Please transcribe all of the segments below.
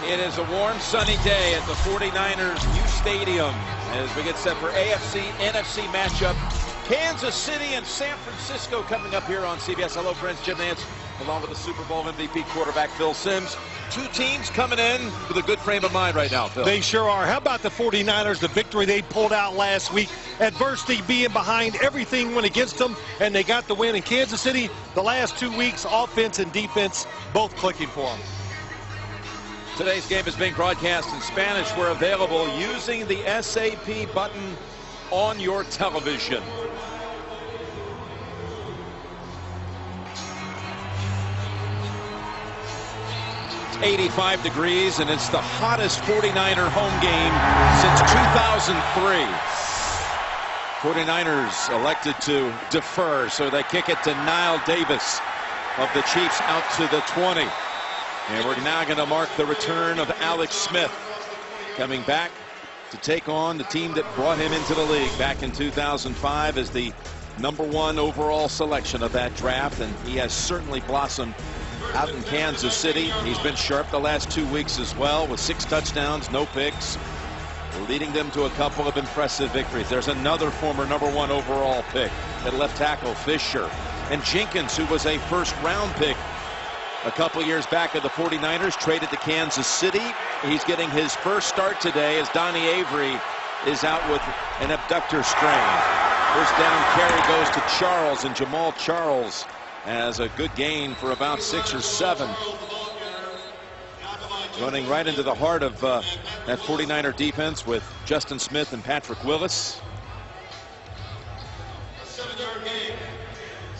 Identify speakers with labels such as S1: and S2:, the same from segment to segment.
S1: It is a warm, sunny day at the 49ers new stadium as we get set for AFC, NFC matchup. Kansas City and San Francisco coming up here on CBS. Hello, friends. Jim Nantz, along with the Super Bowl MVP quarterback Phil Simms. Two teams coming in with a good frame of mind right now, Phil.
S2: They sure are. How about the 49ers, the victory they pulled out last week? Adversity being behind, everything went against them, and they got the win. In Kansas City, the last 2 weeks, offense and defense, both clicking for them.
S1: Today's game is being broadcast in Spanish. We're available using the SAP button on your television. It's 85 degrees, and it's the hottest 49er home game since 2003. 49ers elected to defer, so they kick it to Niall Davis of the Chiefs out to the 20. And we're now going to mark the return of Alex Smith, coming back to take on the team that brought him into the league back in 2005 as the #1 overall selection of that draft. And he has certainly blossomed out in Kansas City. He's been sharp the last 2 weeks as well, with 6 touchdowns, no picks, leading them to a couple of impressive victories. There's another former #1 overall pick at left tackle, Fisher. And Jenkins, who was a first-round pick a couple years back of the 49ers, traded to Kansas City. He's getting his first start today as Donnie Avery is out with an abductor strain. First down carry goes to Charles, and Jamal Charles has a good gain for about 6 or 7. Running right into the heart of that 49er defense with Justin Smith and Patrick Willis.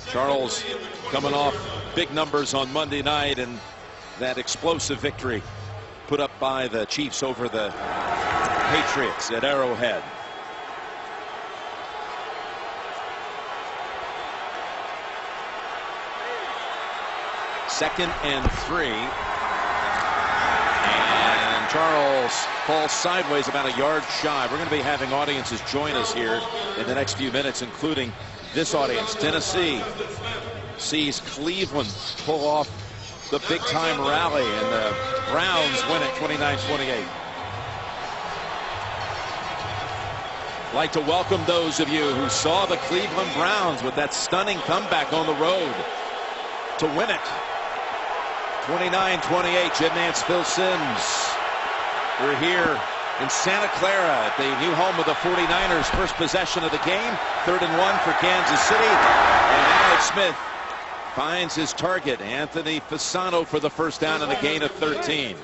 S1: Charles coming off big numbers on Monday night and that explosive victory put up by the Chiefs over the Patriots at Arrowhead. Second and 3. And Charles falls sideways about a yard shy. We're going to be having audiences join us here in the next few minutes, including this audience. Tennessee sees Cleveland pull off the big-time rally, and the Browns win it 29-28. I'd like to welcome those of you who saw the Cleveland Browns with that stunning comeback on the road to win it. 29-28, Jim Nantz, Phil Simms. We're here in Santa Clara at the new home of the 49ers. First possession of the game, 3rd and 1 for Kansas City. And Alex Smith finds his target, Anthony Fasano, for the first down and a gain of 13.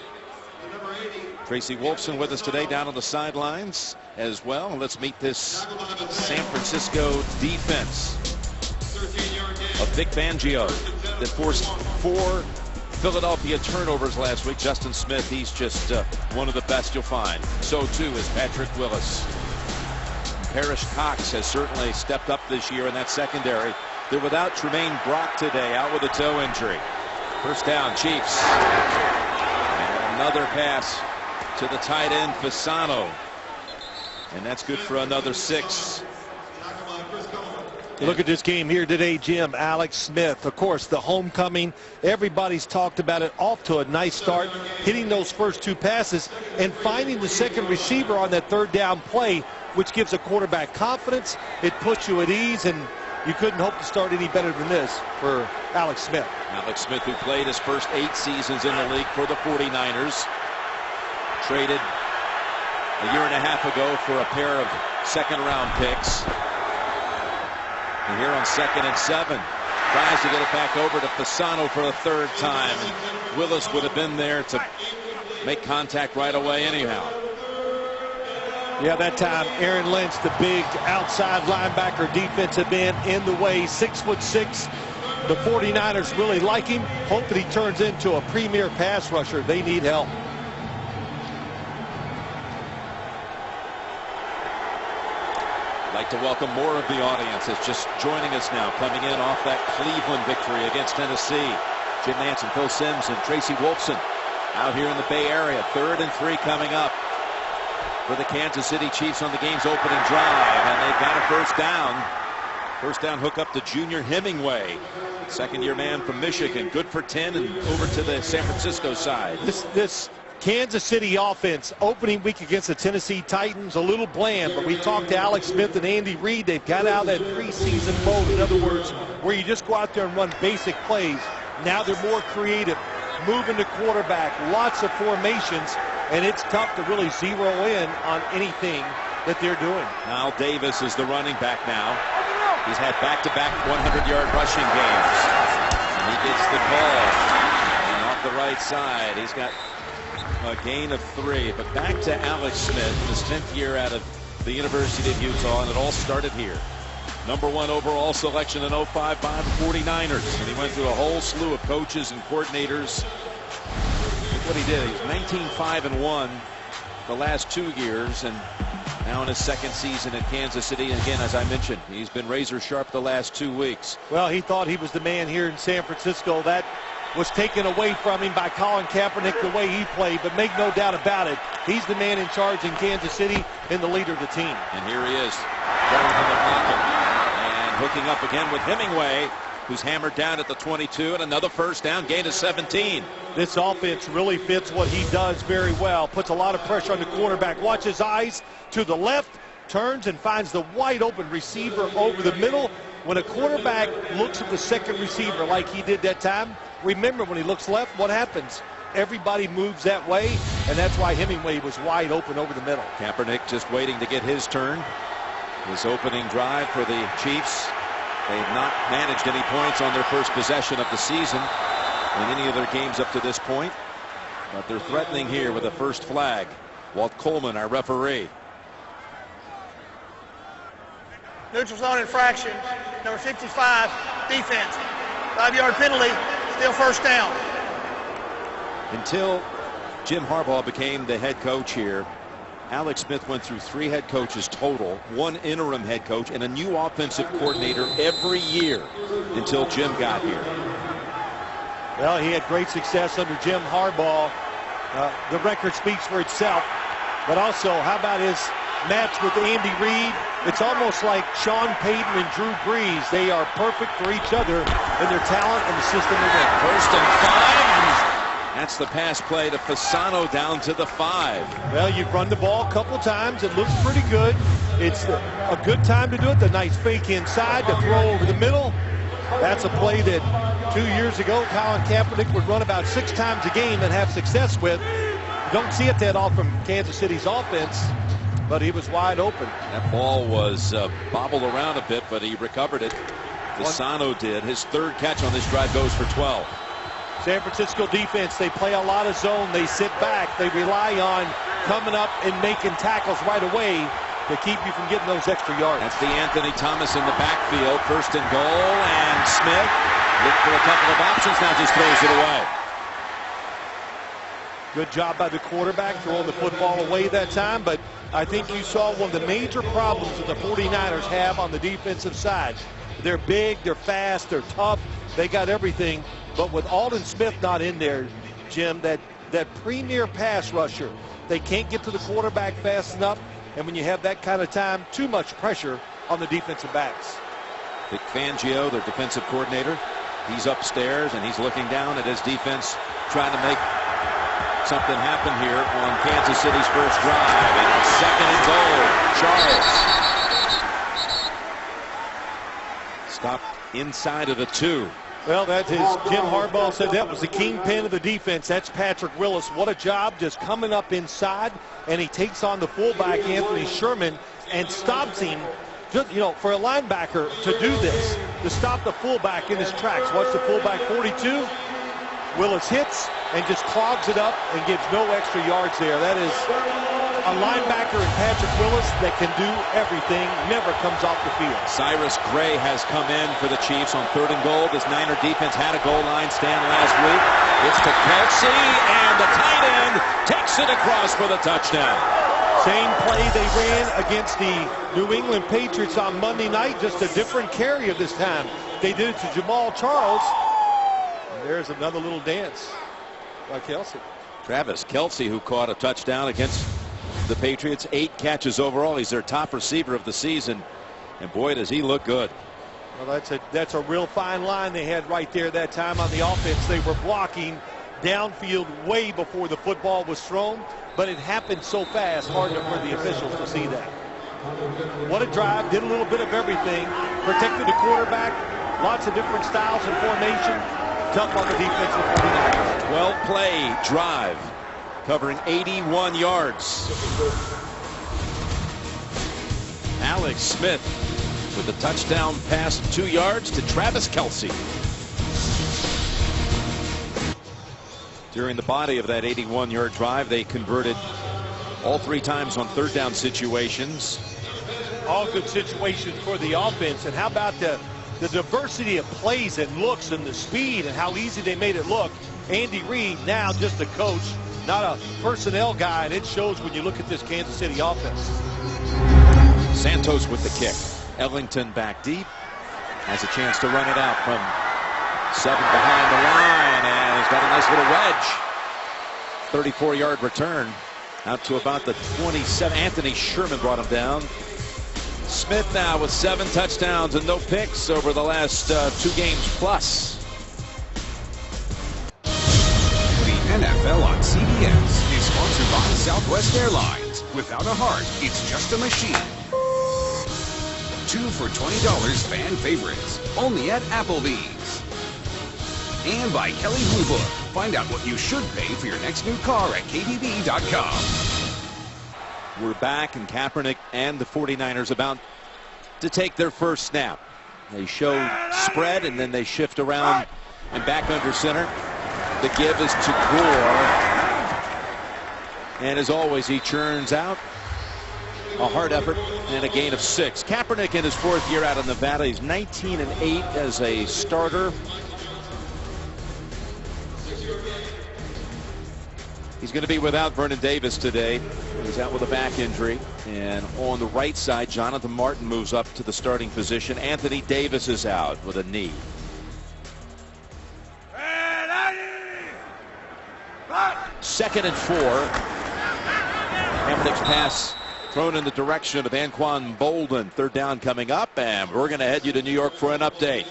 S1: Tracy Wolfson with us today down on the sidelines as well. Let's meet this San Francisco defense of Vic Fangio that forced 4 Philadelphia turnovers last week. Justin Smith, he's just one of the best you'll find. So too is Patrick Willis. Parrish Cox has certainly stepped up this year in that secondary. They're without Tremaine Brock today, out with a toe injury. First down, Chiefs. And another pass to the tight end, Fasano. And that's good for another 6.
S2: Look at this game here today, Jim. Alex Smith, of course, the homecoming. Everybody's talked about it. Off to a nice start, hitting those first 2 passes and finding the second receiver on that 3rd down play, which gives a quarterback confidence. It puts you at ease, and you couldn't hope to start any better than this for Alex Smith.
S1: Alex Smith, who played his first 8 seasons in the league for the 49ers, traded a year and a half ago for a pair of second-round picks. And here on 2nd and 7, tries to get it back over to Fasano for a 3rd time. And Willis would have been there to make contact right away anyhow.
S2: Yeah, that time Aaron Lynch, the big outside linebacker, defensive end, in the way, 6'6". The 49ers really like him. Hope that he turns into a premier pass rusher. They need help.
S1: I'd like to welcome more of the audience that's just joining us now, coming in off that Cleveland victory against Tennessee. Jim Nantz and Phil Simms and Tracy Wolfson out here in the Bay Area. 3rd and 3 coming up for the Kansas City Chiefs on the game's opening drive, and they've got a first down. First down hook up to Junior Hemingway, second-year man from Michigan. Good for 10 and over to the San Francisco side.
S2: This Kansas City offense, opening week against the Tennessee Titans, a little bland, but we talked to Alex Smith and Andy Reid. They've got out of that preseason mode, in other words, where you just go out there and run basic plays. Now they're more creative, moving the quarterback, lots of formations, and it's tough to really zero in on anything that they're doing.
S1: Al Davis is the running back now. He's had back-to-back 100-yard rushing games. And he gets the ball. And off the right side, he's got a gain of 3. But back to Alex Smith, his 10th year out of the University of Utah, and it all started here. #1 overall selection in 05 by the 49ers. And he went through a whole slew of coaches and coordinators. Look what he did. He was 19-5-1 the last 2 years, and now in his 2nd season at Kansas City. And again, as I mentioned, he's been razor sharp the last 2 weeks.
S2: Well, he thought he was the man here in San Francisco. That was taken away from him by Colin Kaepernick, the way he played. But make no doubt about it, he's the man in charge in Kansas City and the leader of the team.
S1: And here he is, going from the pocket and hooking up again with Hemingway, who's hammered down at the 22, and another first down, gain of 17.
S2: This offense really fits what he does very well. Puts a lot of pressure on the quarterback. Watch his eyes to the left, turns and finds the wide open receiver over the middle. When a quarterback looks at the second receiver like he did that time, remember when he looks left, what happens? Everybody moves that way, and that's why Hemingway was wide open over the middle.
S1: Kaepernick just waiting to get his turn. His opening drive for the Chiefs. They've not managed any points on their first possession of the season in any of their games up to this point. But they're threatening here with a first flag. Walt Coleman, our referee.
S3: Neutral zone infraction, number 55, defense. 5-yard penalty, still first down.
S1: Until Jim Harbaugh became the head coach here, Alex Smith went through 3 head coaches total, 1 interim head coach, and a new offensive coordinator every year until Jim got here.
S2: Well, he had great success under Jim Harbaugh. The record speaks for itself. But also, how about his match with Andy Reid? It's almost like Sean Payton and Drew Brees. They are perfect for each other in their talent and the system they're in.
S1: 1st and 5. That's the pass play to Fasano down to the 5.
S2: Well, you've run the ball a couple times. It looks pretty good. It's a good time to do it. The nice fake inside, the throw over the middle. That's a play that 2 years ago, Colin Kaepernick would run about 6 times a game and have success with. You don't see it that often from Kansas City's offense, but he was wide open.
S1: That ball was bobbled around a bit, but he recovered it. Fasano did. His 3rd catch on this drive goes for 12.
S2: San Francisco defense, they play a lot of zone. They sit back. They rely on coming up and making tackles right away to keep you from getting those extra yards.
S1: That's the Anthony Thomas in the backfield. 1st and goal, and Smith looked for a couple of options, now just throws it away.
S2: Good job by the quarterback throwing the football away that time, but I think you saw one of the major problems that the 49ers have on the defensive side. They're big, they're fast, they're tough, they got everything. But with Aldon Smith not in there, Jim, that premier pass rusher, they can't get to the quarterback fast enough. And when you have that kind of time, too much pressure on the defensive backs.
S1: Vic Fangio, their defensive coordinator, he's upstairs and he's looking down at his defense, trying to make something happen here on Kansas City's first drive. And it's 2nd and goal. Charles stopped inside of the 2.
S2: Well, that is, Jim Harbaugh said that was the kingpin of the defense. That's Patrick Willis. What a job just coming up inside, and he takes on the fullback, Anthony Sherman, and stops him. Just, you know, for a linebacker to do this, to stop the fullback in his tracks. Watch the fullback 42. Willis hits and just clogs it up and gives no extra yards there. That is a linebacker in Patrick Willis that can do everything, never comes off the field.
S1: Cyrus Gray has come in for the Chiefs on 3rd and goal. This Niner defense had a goal line stand last week. It's to Kelsey, and the tight end takes it across for the touchdown.
S2: Same play they ran against the New England Patriots on Monday night, just a different carrier this time. They did it to Jamal Charles. And there's another little dance by Kelsey.
S1: Travis Kelce, who caught a touchdown against the Patriots, 8 catches overall. He's their top receiver of the season, and boy, does he look good.
S2: Well, that's a real fine line they had right there that time on the offense. They were blocking downfield way before the football was thrown, but it happened so fast, hard for the officials to see that. What a drive, did a little bit of everything, protected the quarterback, lots of different styles and formation, tough on the defensive 49ers.
S1: 12-play drive, covering 81 yards. Alex Smith with a touchdown pass of 2 yards to Travis Kelce. During the body of that 81-yard drive, they converted all 3 times on third down situations.
S2: All good situations for the offense. And how about the diversity of plays and looks and the speed and how easy they made it look. Andy Reid, now just a coach, not a personnel guy, and it shows when you look at this Kansas City offense.
S1: Santos with the kick. Ellington back deep. Has a chance to run it out from 7 behind the line, and he's got a nice little wedge. 34-yard return out to about the 27. Anthony Sherman brought him down. Smith now with 7 touchdowns and no picks over the last 2 games plus.
S4: The NFL on CBS is sponsored by Southwest Airlines. Without a heart, it's just a machine. 2 for $20 fan favorites, only at Applebee's. And by Kelly Blue Book. Find out what you should pay for your next new car at KBB.com.
S1: We're back, and Kaepernick and the 49ers about to take their first snap. They show spread, and then they shift around and back under center. The give is to Gore. And as always, he churns out a hard effort and a gain of 6. Kaepernick in his 4th year out of Nevada. He's 19-8 as a starter. He's going to be without Vernon Davis today. He's out with a back injury. And on the right side, Jonathan Martin moves up to the starting position. Anthony Davis is out with a knee. 2nd and 4. Kaepernick's pass thrown in the direction of Anquan Bolden. 3rd down coming up, and we're going to head you to New York for an update.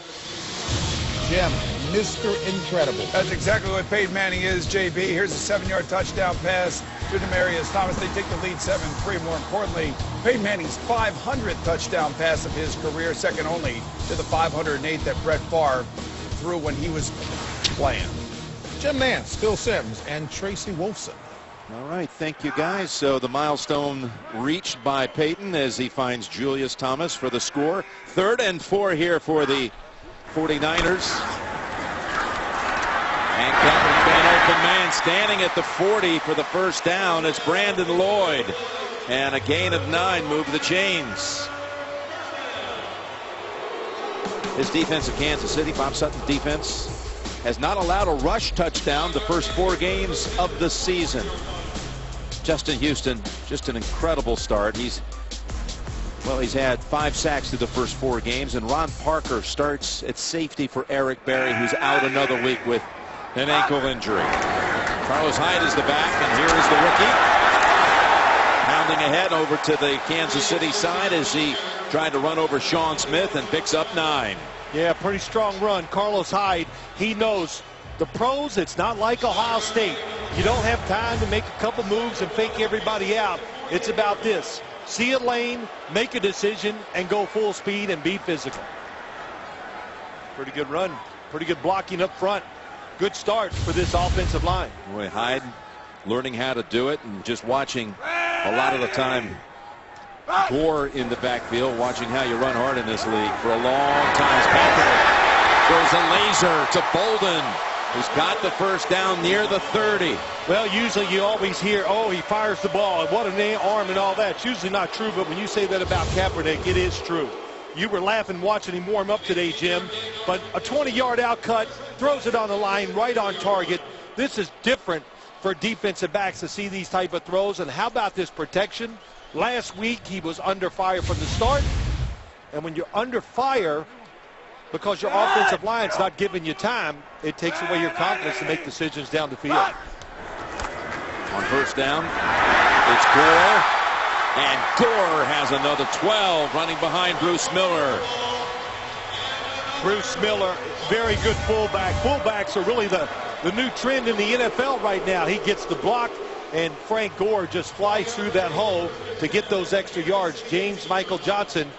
S5: Jim, Mr. Incredible.
S6: That's exactly what Peyton Manning is, JB. Here's a 7-yard touchdown pass to Demaryius Thomas. They take the lead 7-3. More importantly, Peyton Manning's 500th touchdown pass of his career, second only to the 508 that Brett Favre threw when he was playing.
S5: Jim Nance, Phil Simms, and Tracy Wolfson.
S1: All right, thank you, guys. So the milestone reached by Peyton as he finds Julius Thomas for the score. 3rd and 4 here for the 49ers. And Kaepernick, an open man, standing at the 40 for the first down. It's Brandon Lloyd. And a gain of 9, move the chains. This defense of Kansas City, Bob Sutton's defense, has not allowed a rush touchdown the first 4 games of the season. Justin Houston, just an incredible start. He's had 5 sacks through the first 4 games, and Ron Parker starts at safety for Eric Berry, who's out another week with an ankle injury. Carlos Hyde is the back, and here is the rookie. Pounding ahead over to the Kansas City side as he tried to run over Sean Smith and picks up 9.
S2: Yeah, pretty strong run. Carlos Hyde, he knows the pros, it's not like Ohio State. You don't have time to make a couple moves and fake everybody out. It's about this. See a lane, make a decision, and go full speed and be physical. Pretty good run. Pretty good blocking up front. Good starts for this offensive line.
S1: Boy, Hyde learning how to do it, and just watching a lot of the time Gore in the backfield, watching how you run hard in this league for a long time. Kaepernick throws a laser to Bolden, who's got the first down near the 30.
S2: Well, usually you always hear, oh, he fires the ball, and what an arm and all that. It's usually not true, but when you say that about Kaepernick, it is true. You were laughing watching him warm up today, Jim, but a 20-yard outcut, throws it on the line, right on target. This is different for defensive backs to see these type of throws, and how about this protection? Last week, he was under fire from the start, and when you're under fire, because your offensive line's not giving you time, it takes away your confidence to make decisions down the field.
S1: On first down, it's Gore, and Gore has another 12 running behind Bruce Miller.
S2: Bruce Miller, very good fullback. Fullbacks are really the new trend in the NFL right now. He gets the block, and Frank Gore just flies through that hole to get those extra yards. James Michael Johnson,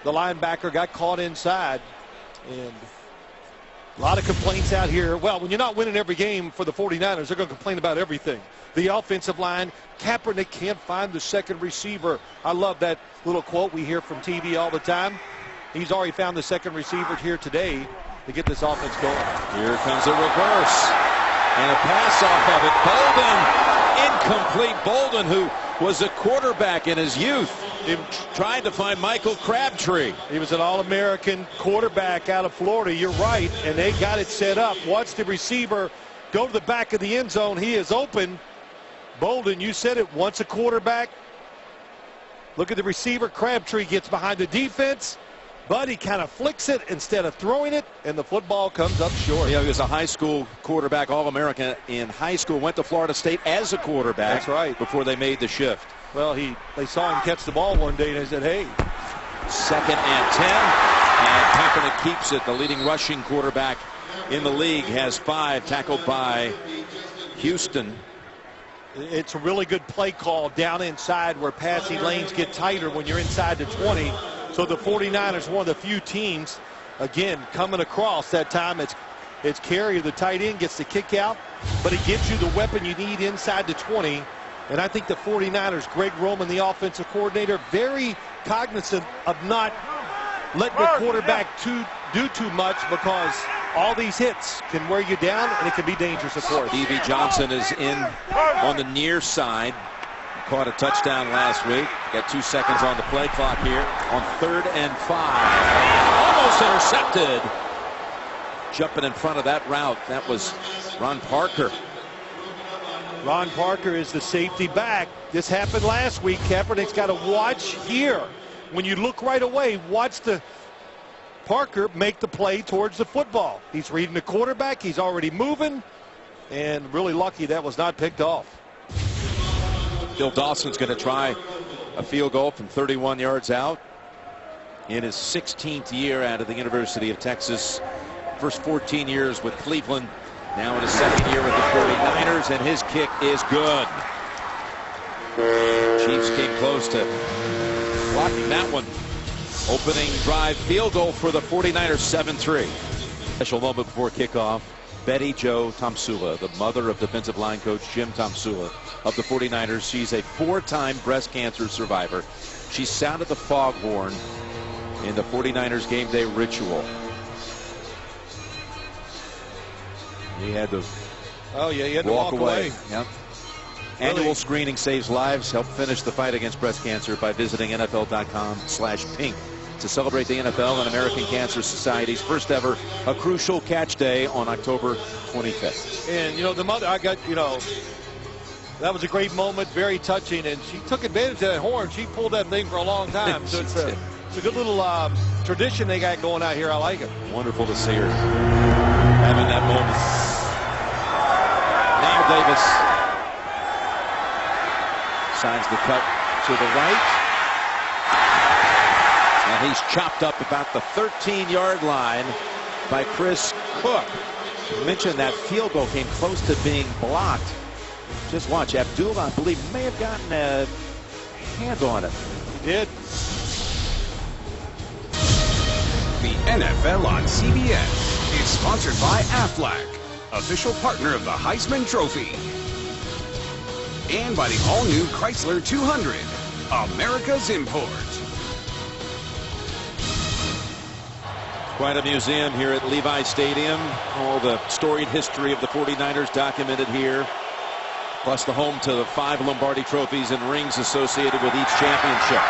S2: the linebacker, got caught inside. And a lot of complaints out here. Well, when you're not winning every game for the 49ers, they're going to complain about everything. The offensive line, Kaepernick can't find the second receiver. I love that little quote we hear from TV all the time. He's already found the second receiver here today to get this offense going.
S1: Here comes a reverse. And a pass off of it. Bolden, incomplete. Bolden, who was a quarterback in his youth, trying to find Michael Crabtree.
S2: He was an All-American quarterback out of Florida. You're right, and they got it set up. Watch the receiver go to the back of the end zone. He is open. Bolden, you said it, wants a quarterback. Look at the receiver. Crabtree gets behind the defense, but he kind of flicks it instead of throwing it, and the football comes up short.
S1: Yeah, he was a high school quarterback, All-American in high school, went to Florida State as a quarterback.
S2: That's right.
S1: Before they made the shift.
S2: Well, they saw him catch the ball one day, and they said, hey.
S1: 2nd and 10, and Kaepernick keeps it. The leading rushing quarterback in the league has 5, tackled by Houston.
S2: It's a really good play call down inside where passing lanes get tighter when you're inside the 20. So the 49ers, one of the few teams, again, coming across that time. It's Carrier, the tight end, gets the kick out, but it gives you the weapon you need inside the 20. And I think the 49ers, Greg Roman, the offensive coordinator, very cognizant of not letting the quarterback do too much, because all these hits can wear you down, and it can be dangerous, of course.
S1: Evie Johnson is in on the near side. Caught a touchdown last week. Got 2 seconds on the play clock here on 3rd and 5. Almost intercepted. Jumping in front of that route, that was Ron Parker.
S2: Ron Parker is the safety back. This happened last week. Kaepernick's got to watch here. When you look right away, watch the Parker make the play towards the football. He's reading the quarterback. He's already moving, and really lucky that was not picked off.
S1: Bill Dawson's going to try a field goal from 31 yards out in his 16th year out of the University of Texas. First 14 years with Cleveland. Now in his 2nd year with the 49ers, and his kick is good. Chiefs came close to blocking that one. Opening drive field goal for the 49ers, 7-3. Special moment before kickoff. Betty Jo Tomsula, the mother of defensive line coach Jim Tomsula of the 49ers. She's a 4-time breast cancer survivor. She sounded the foghorn in the 49ers game day ritual. He had to
S2: walk away.
S1: Yep. Annual screening saves lives. Help finish the fight against breast cancer by visiting NFL.com/pink to celebrate the NFL and American Cancer Society's first ever A Crucial Catch Day on October 25th.
S2: And, the mother, that was a great moment, very touching, and she took advantage of that horn. She pulled that thing for a long time. So it's a good little tradition they got going out here. I like it.
S1: Wonderful to see her having that moment. Now Davis signs the cut to the right. And he's chopped up about the 13-yard line by Chris Cook. You mentioned that field goal came close to being blocked. Just watch. Abdullah, I believe, may have gotten a hand on it.
S2: He did.
S4: The NFL on CBS is sponsored by Aflac, official partner of the Heisman Trophy. And by the all-new Chrysler 200, America's import.
S1: Quite a museum here at Levi Stadium. All the storied history of the 49ers documented here. Plus the home to the 5 Lombardi trophies and rings associated with each championship.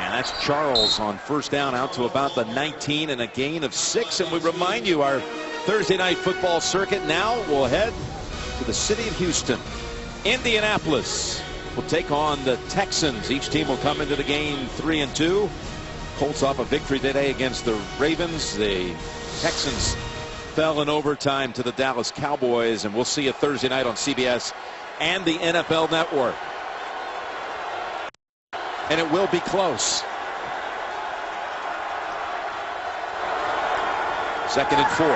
S1: And that's Charles on first down out to about the 19 and a gain of 6. And we remind you, our Thursday night football circuit now will head to the city of Houston. Indianapolis will take on the Texans. Each team will come into the game 3-2. Colts off a victory today against the Ravens. The Texans fell in overtime to the Dallas Cowboys, and we'll see you Thursday night on CBS and the NFL Network. And it will be close. 2nd and 4.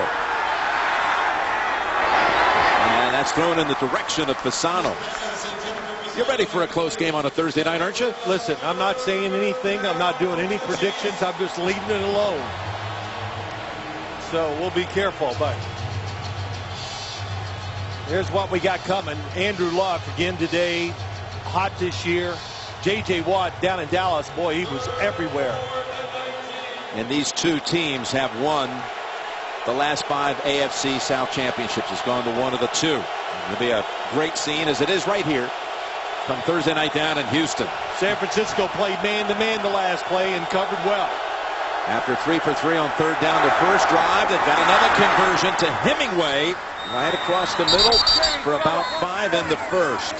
S1: And that's thrown in the direction of Fasano. You're ready for a close game on a Thursday night, aren't you?
S2: Listen, I'm not saying anything. I'm not doing any predictions. I'm just leaving it alone. So we'll be careful, but here's what we got coming. Andrew Luck again today, hot this year. J.J. Watt down in Dallas, boy, he was everywhere.
S1: And these two teams have won the last 5 AFC South championships. It's gone to one of the two. It'll be a great scene, as it is right here, come Thursday night down in Houston.
S2: San Francisco played man-to-man the last play and covered well.
S1: After 3 for 3 on 3rd down, the first drive, they've got another conversion to Hemingway right across the middle for about 5 in the first.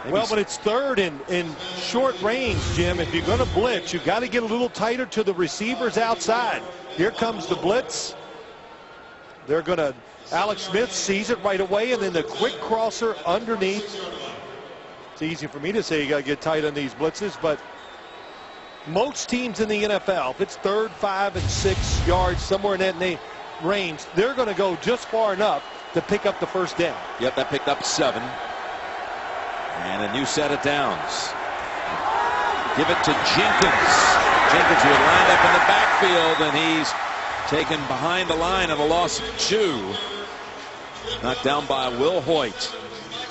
S2: Well, but it's 3rd in short range, Jim. If you're going to blitz, you've got to get a little tighter to the receivers outside. Here comes the blitz. They're going to, Alex Smith sees it right away, and then the quick crosser underneath. It's easy for me to say you got to get tight on these blitzes, but most teams in the NFL, if it's 3rd, 5, and 6 yards, somewhere in that range, they're going to go just far enough to pick up the first down.
S1: Yep, that picked up 7. And a new set of downs. Give it to Jenkins. Jenkins will line up in the backfield, and he's taken behind the line of a loss of 2. Knocked down by Will Hoyt.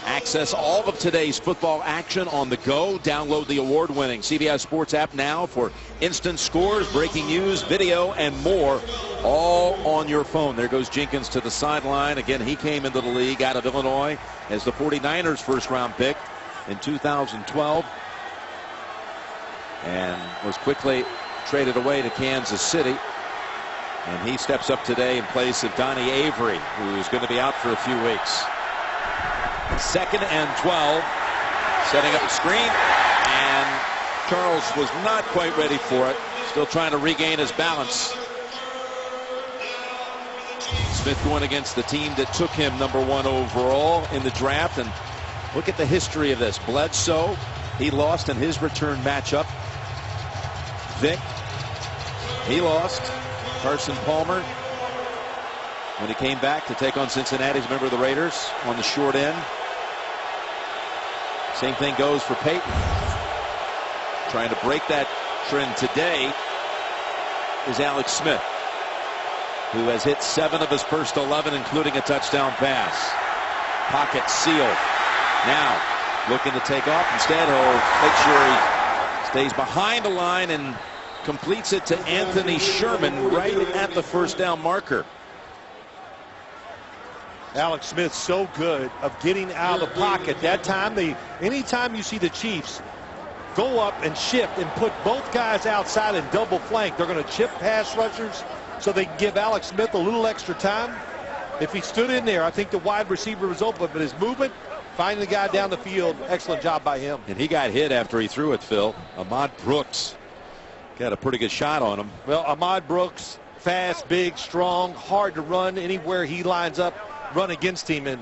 S1: Access all of today's football action on the go. Download the award-winning CBS Sports app now for instant scores, breaking news, video, and more, all on your phone. There goes Jenkins to the sideline. Again, he came into the league out of Illinois as the 49ers first-round pick in 2012 and was quickly traded away to Kansas City. And he steps up today in place of Donnie Avery, who's going to be out for a few weeks. 2nd and 12, setting up a screen, and Charles was not quite ready for it, still trying to regain his balance. Smith going against the team that took him #1 overall in the draft, and look at the history of this. Bledsoe, he lost in his return matchup. Vick, he lost. Carson Palmer, when he came back to take on Cincinnati's member of the Raiders on the short end. Same thing goes for Peyton. Trying to break that trend today is Alex Smith, who has hit 7 of his first 11, including a touchdown pass. Pocket sealed. Now looking to take off. Instead, he'll make sure he stays behind the line and completes it to Anthony Sherman right at the first down marker.
S2: Alex Smith so good of getting out of the pocket. That time, anytime you see the Chiefs go up and shift and put both guys outside and double flank, they're going to chip pass rushers so they can give Alex Smith a little extra time. If he stood in there, I think the wide receiver was open, but his movement, finding the guy down the field, excellent job by him.
S1: And he got hit after he threw it, Phil. Ahmad Brooks got a pretty good shot on him.
S2: Well, Ahmad Brooks, fast, big, strong, hard to run anywhere he lines up. Run against him, and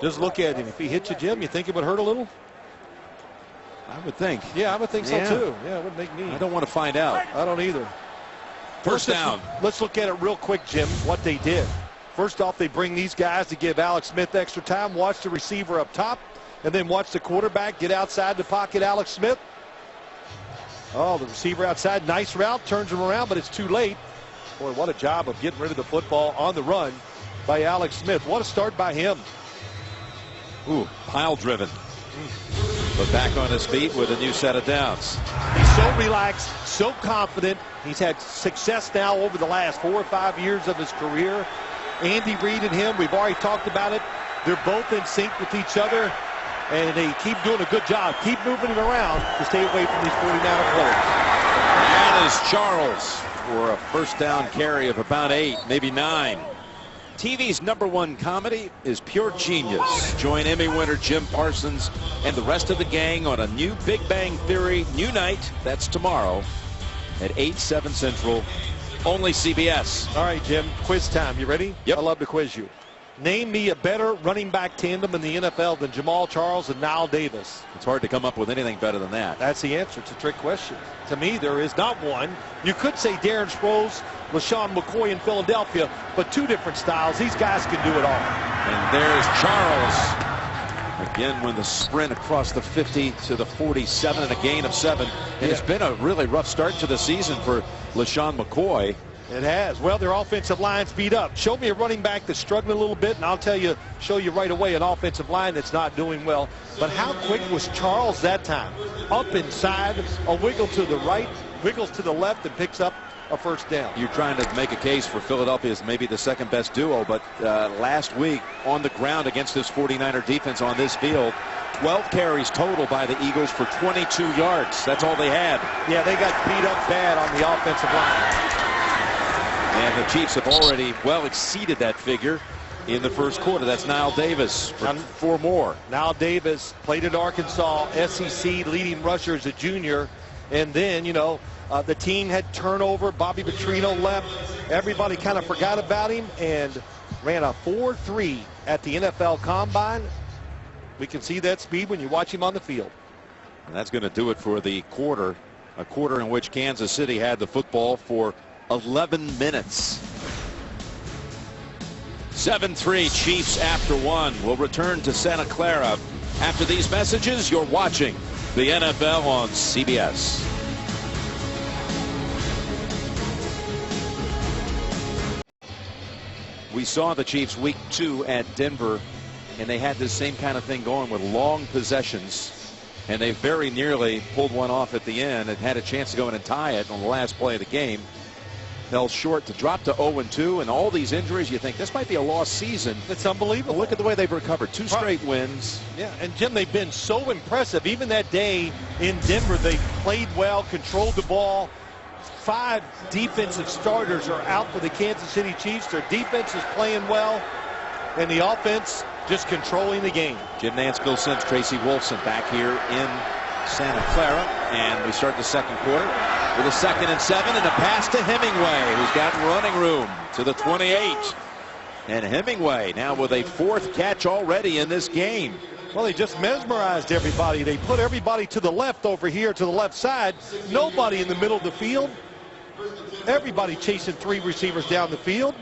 S2: just look at him. If he hits you, Jim, you think it would hurt a little?
S1: I would think.
S2: Yeah, I would think so too. Yeah, it would make me.
S1: I don't want to find out.
S2: I don't either.
S1: First down.
S2: Let's look at it real quick, Jim, what they did. First off, they bring these guys to give Alex Smith extra time. Watch the receiver up top, and then watch the quarterback get outside the pocket, Alex Smith. Oh, the receiver outside. Nice route. Turns him around, but it's too late. Boy, what a job of getting rid of the football on the run by Alex Smith. What a start by him.
S1: Ooh, pile driven. But back on his feet with a new set of downs.
S2: He's so relaxed, so confident. He's had success now over the last 4 or 5 years of his career. Andy Reid and him, we've already talked about it. They're both in sync with each other, and they keep doing a good job. Keep moving it around to stay away from these 49er players.
S1: That is Charles for a first down carry of about 8, maybe 9. TV's #1 comedy is Pure Genius. Join Emmy winner Jim Parsons and the rest of the gang on a new Big Bang Theory new night. That's tomorrow at 8, 7 Central. Only CBS.
S2: All right, Jim, quiz time. You ready?
S1: Yep.
S2: I love to quiz you. Name me a better running back tandem in the NFL than Jamal Charles and Nile Davis.
S1: It's hard to come up with anything better than that.
S2: That's the answer. It's a trick question. To me, there is not one. You could say Darren Sproles, LaShawn McCoy in Philadelphia, but two different styles. These guys can do it all.
S1: And there's Charles. Again, with the sprint across the 50 to the 47 and a gain of 7. And it's been a really rough start to the season for LaShawn McCoy.
S2: It has. Well, their offensive line's beat up. Show me a running back that's struggling a little bit, and I'll show you right away an offensive line that's not doing well. But how quick was Charles that time? Up inside, a wiggle to the right, wiggles to the left, and picks up a first down.
S1: You're trying to make a case for Philadelphia as maybe the second best duo, but last week on the ground against this 49er defense on this field, 12 carries total by the Eagles for 22 yards. That's all they had.
S2: Yeah, they got beat up bad on the offensive line.
S1: And the Chiefs have already well exceeded that figure in the first quarter. That's Nile Davis for 4 more.
S2: Nile Davis played at Arkansas, SEC leading rusher as a junior. And then, the team had turnover. Bobby Petrino left. Everybody kind of forgot about him and ran a 4.3 at the NFL Combine. We can see that speed when you watch him on the field.
S1: And that's going to do it for the quarter. A quarter in which Kansas City had the football for 11 minutes. 7-3 Chiefs after 1. We'll return to Santa Clara. After these messages, you're watching the NFL on CBS. We saw the Chiefs week 2 at Denver, and they had this same kind of thing going with long possessions. And they very nearly pulled one off at the end and had a chance to go in and tie it on the last play of the game. Fell short to drop to 0-2, and all these injuries, you think this might be a lost season.
S2: It's unbelievable.
S1: But look at the way they've recovered. 2 straight wins.
S2: Yeah, and Jim, they've been so impressive. Even that day in Denver, they played well, controlled the ball. 5 defensive starters are out for the Kansas City Chiefs. Their defense is playing well, and the offense just controlling the game.
S1: Jim Nance, Bill Sims, Tracy Wolfson back here in Santa Clara, and we start the second quarter with a 2nd and 7 and a pass to Hemingway, who's got running room to the 28. And Hemingway now with a 4th catch already in this game.
S2: Well, they just mesmerized everybody. They put everybody to the left over here to the left side. Nobody in the middle of the field. Everybody chasing 3 receivers down the field.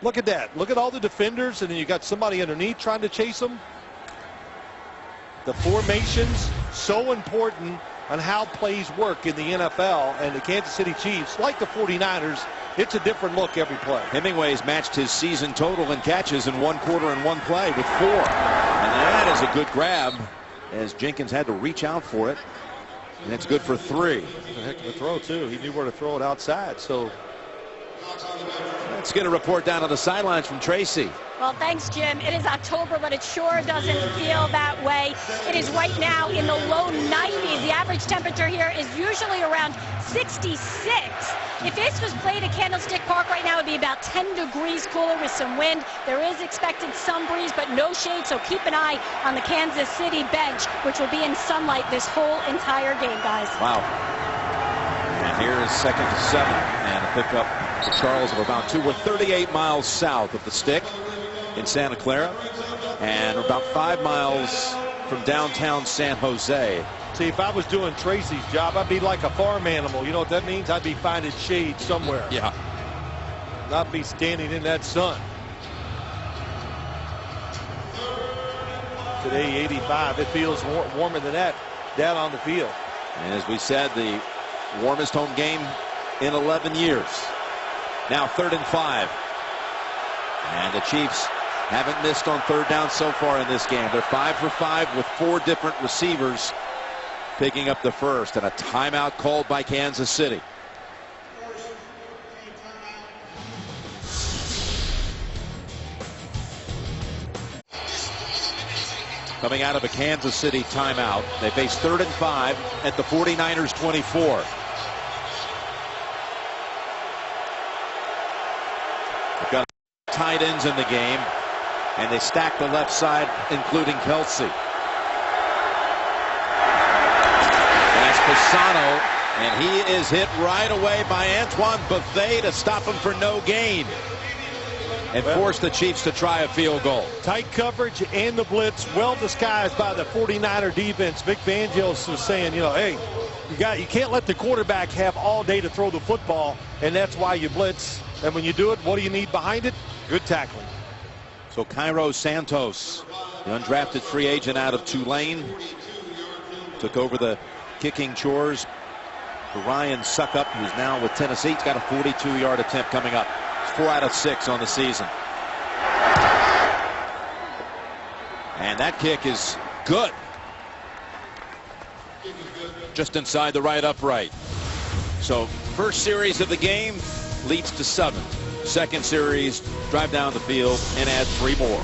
S2: Look at that. Look at all the defenders, and then you got somebody underneath trying to chase them. The formations, so important on how plays work in the NFL, and the Kansas City Chiefs, like the 49ers, it's a different look every play.
S1: Hemingway's matched his season total in catches in 1 quarter and 1 play with 4. And that is a good grab as Jenkins had to reach out for it. And it's good for 3.
S2: It's a heck of a throw, too. He knew where to throw it outside. So
S1: let's get a report down on the sidelines from Tracy.
S7: Well, thanks, Jim. It is October, but it sure doesn't feel that way. It is right now in the low 90s. The average temperature here is usually around 66. If this was played at Candlestick Park right now, it would be about 10 degrees cooler with some wind. There is expected some breeze, but no shade, so keep an eye on the Kansas City bench, which will be in sunlight this whole entire game, guys.
S1: Wow. And here is 2nd and 7, and a pickup to Charles of about 2. We're 38 miles south of the stick in Santa Clara, and about 5 miles from downtown San Jose.
S2: See, if I was doing Tracy's job, I'd be like a farm animal. You know what that means? I'd be finding shade somewhere.
S1: Yeah.
S2: Not be standing in that sun. Today, 85. It feels warmer than that down on the field.
S1: And as we said, the warmest home game in 11 years. Now 3rd and 5. And the Chiefs haven't missed on 3rd down so far in this game. They're 5 for 5 with 4 different receivers picking up the first, and a timeout called by Kansas City. Coming out of a Kansas City timeout, they face 3rd and 5 at the 49ers 24. They've got tight ends in the game, and they stack the left side, including Kelsey. That's Pisano, and he is hit right away by Antoine Buffet to stop him for no gain. and forced the Chiefs to try a field goal.
S2: Tight coverage and the blitz, well disguised by the 49er defense. Vic Fangio's was saying, you know, hey, you can't let the quarterback have all day to throw the football, and that's why you blitz. And when you do it, what do you need behind it? Good tackling.
S1: So Cairo Santos, the undrafted free agent out of Tulane, took over the kicking chores for Ryan Suckup, who's now with Tennessee. He's got a 42-yard attempt coming up. It's 4 out of 6 on the season. And that kick is good. Just inside the right upright. So first series of the game leads to 7. Second series, drive down the field and add 3 more.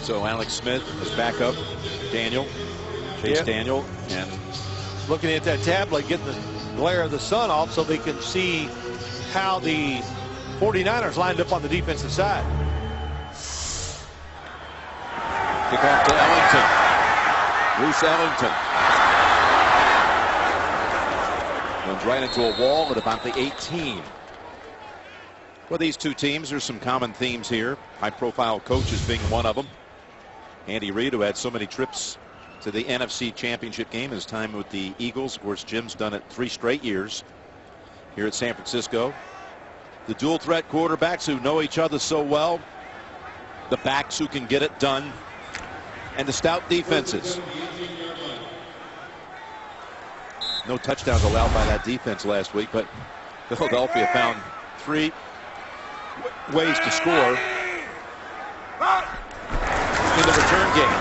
S1: So Alex Smith is back up. Daniel, Chase Daniel, and
S2: looking at that tablet, getting the glare of the sun off so they can see how the 49ers lined up on the defensive side.
S1: Kickoff to Ellington. Bruce Ellington runs right into a wall at about the 18. For these two teams, there's some common themes here. High-profile coaches being one of them. Andy Reid, who had so many trips to the NFC Championship game, his time with the Eagles. Of course, Jim's done it 3 straight years here at San Francisco. The dual threat quarterbacks who know each other so well. The backs who can get it done. And the stout defenses. No touchdowns allowed by that defense last week, but Philadelphia found 3 ways to score in the return game.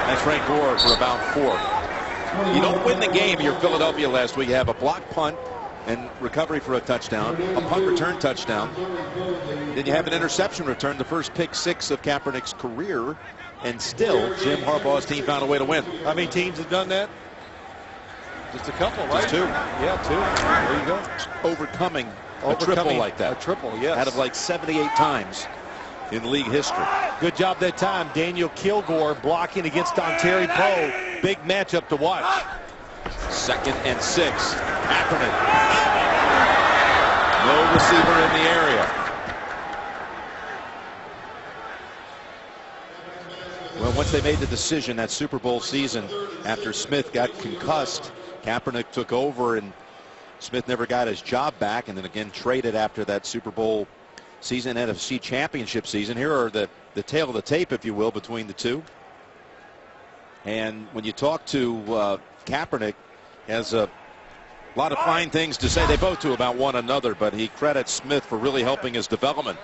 S1: That's Frank Gore for about 4. You don't win the game. You're Philadelphia last week. You have a blocked punt and recovery for a touchdown, a punt return touchdown. Then you have an interception return, the first pick 6 of Kaepernick's career, and still Jim Harbaugh's team found a way to win.
S2: How many teams have done that? Just a couple, right?
S1: Just 2.
S2: Yeah, 2. There you go.
S1: Overcoming a triple like that.
S2: A triple, yes.
S1: Out of like 78 times in league history.
S2: Good job that time. Daniel Kilgore blocking against Dontari Poe. Big matchup to watch.
S1: 2nd and 6. Kaepernick. No receiver in the area. Well, once they made the decision that Super Bowl season after Smith got concussed, Kaepernick took over and Smith never got his job back, and then again traded after that Super Bowl season, NFC Championship season. Here are the tail of the tape, if you will, between the two. And when you talk to Kaepernick, has a lot of fine things to say. They both do about one another, but he credits Smith for really helping his development.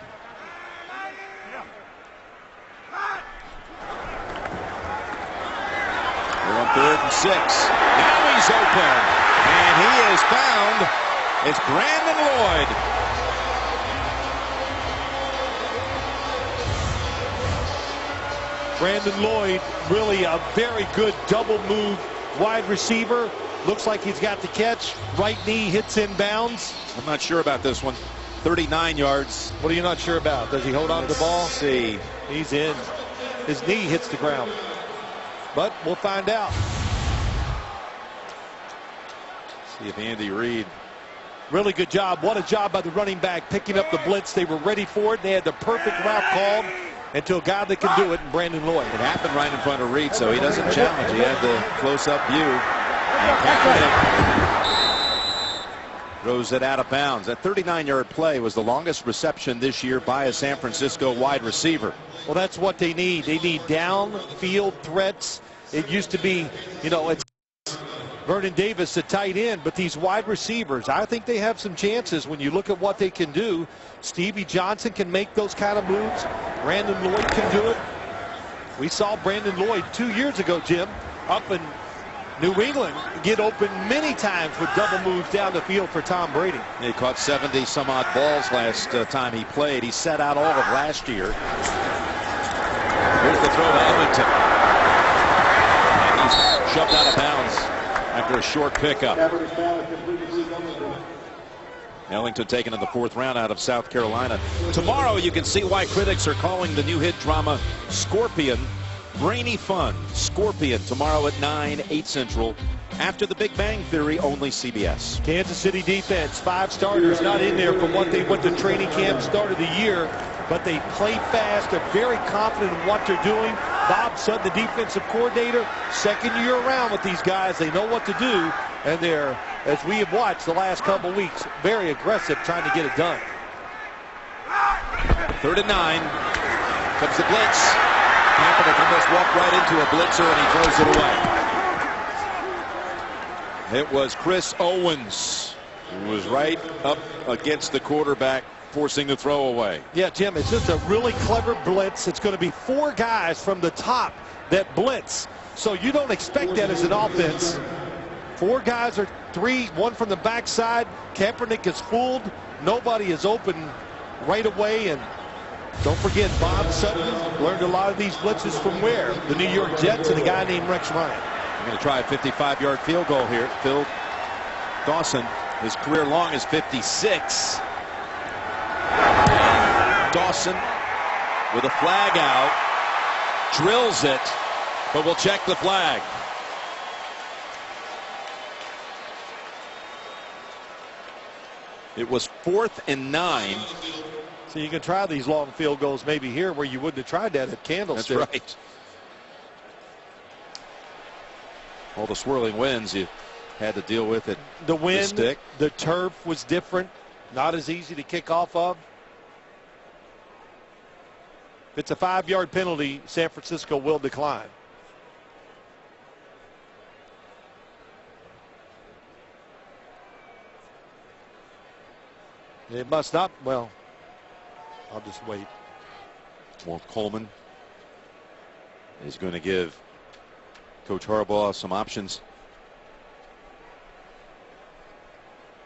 S1: We're on 3rd and 6. Now he's open, and he is found. It's Brandon Lloyd.
S2: Brandon Lloyd, really a very good double move wide receiver. Looks like he's got the catch. Right knee hits in bounds.
S1: I'm not sure about this one. 39 yards.
S2: What are you not sure about? Does he hold on to the ball?
S1: Let's see.
S2: He's in. His knee hits the ground. But we'll find out.
S1: See if Andy Reid.
S2: Really good job. What a job by the running back picking up the blitz. They were ready for it. They had the perfect route called until a guy that can do it, and Brandon Lloyd.
S1: It happened right in front of Reid, so he doesn't challenge. He had the close-up view. And Kaepernick throws it out of bounds. That 39-yard play was the longest reception this year by a San Francisco wide receiver.
S2: Well, that's what they need. They need downfield threats. It used to be, you know, it's Vernon Davis, the tight end, but these wide receivers, I think they have some chances when you look at what they can do. Stevie Johnson can make those kind of moves. Brandon Lloyd can do it. We saw Brandon Lloyd 2 years ago, Jim, up in New England, get open many times with double moves down the field for Tom Brady.
S1: He caught 70-some-odd balls last time he played. He set out all of last year. Here's the throw to Ellington. And he's shoved out of bounds after a short pickup. Ellington taken in the 4th round out of South Carolina. Tomorrow you can see why critics are calling the new hit drama Scorpion Brainy fun. Scorpion tomorrow at 9, 8 Central. After the Big Bang Theory, only CBS.
S2: Kansas City defense, 5 starters not in there from what they went to training camp start of the year, but they play fast. They're very confident in what they're doing. Bob Sutton, the defensive coordinator, second year around with these guys. They know what to do, and they're, as we have watched the last couple weeks, very aggressive trying to get it done.
S1: 3rd and 9. Comes the blitz. Kaepernick almost walked right into a blitzer, and he throws it away. It was Chris Owens who was right up against the quarterback, forcing the throwaway.
S2: Yeah, Jim, it's just a really clever blitz. It's going to be 4 guys from the top that blitz. So you don't expect that as an offense. 4 guys or 3, 1 from the backside. Kaepernick is fooled. Nobody is open right away. And don't forget, Bob Sutton learned a lot of these blitzes from where? The New York Jets and a guy named Rex Ryan.
S1: I'm going to try a 55-yard field goal here. Phil Dawson, his career long is 56. Dawson with a flag out, drills it, but we'll check the flag. It was 4th and 9.
S2: So you can try these long field goals maybe here where you wouldn't have tried that at Candlestick.
S1: That's right. All the swirling winds you had to deal with it.
S2: The wind, the turf was different. Not as easy to kick off of. If it's a 5-yard penalty, San Francisco will decline. It must not. Well, I'll just wait.
S1: Well, Coleman is going to give Coach Harbaugh some options.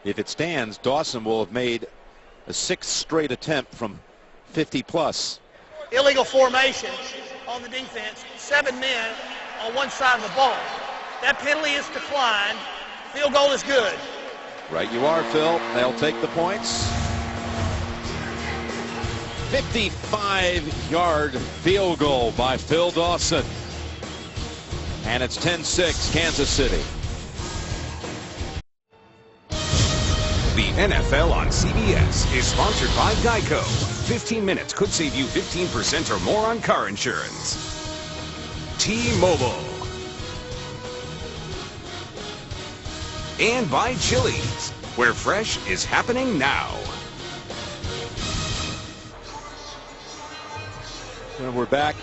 S1: If it stands, Dawson will have made a 6th straight attempt from 50 plus.
S3: Illegal formation on the defense. 7 men on one side of the ball. That penalty is declined. Field goal is good.
S1: Right you are, Phil. They'll take the points. 55-yard field goal by Phil Dawson. And it's 10-6 Kansas City.
S4: The NFL on CBS is sponsored by Geico. 15 minutes could save you 15% or more on car insurance. T-Mobile. And by Chili's, where fresh is happening now.
S1: And we're back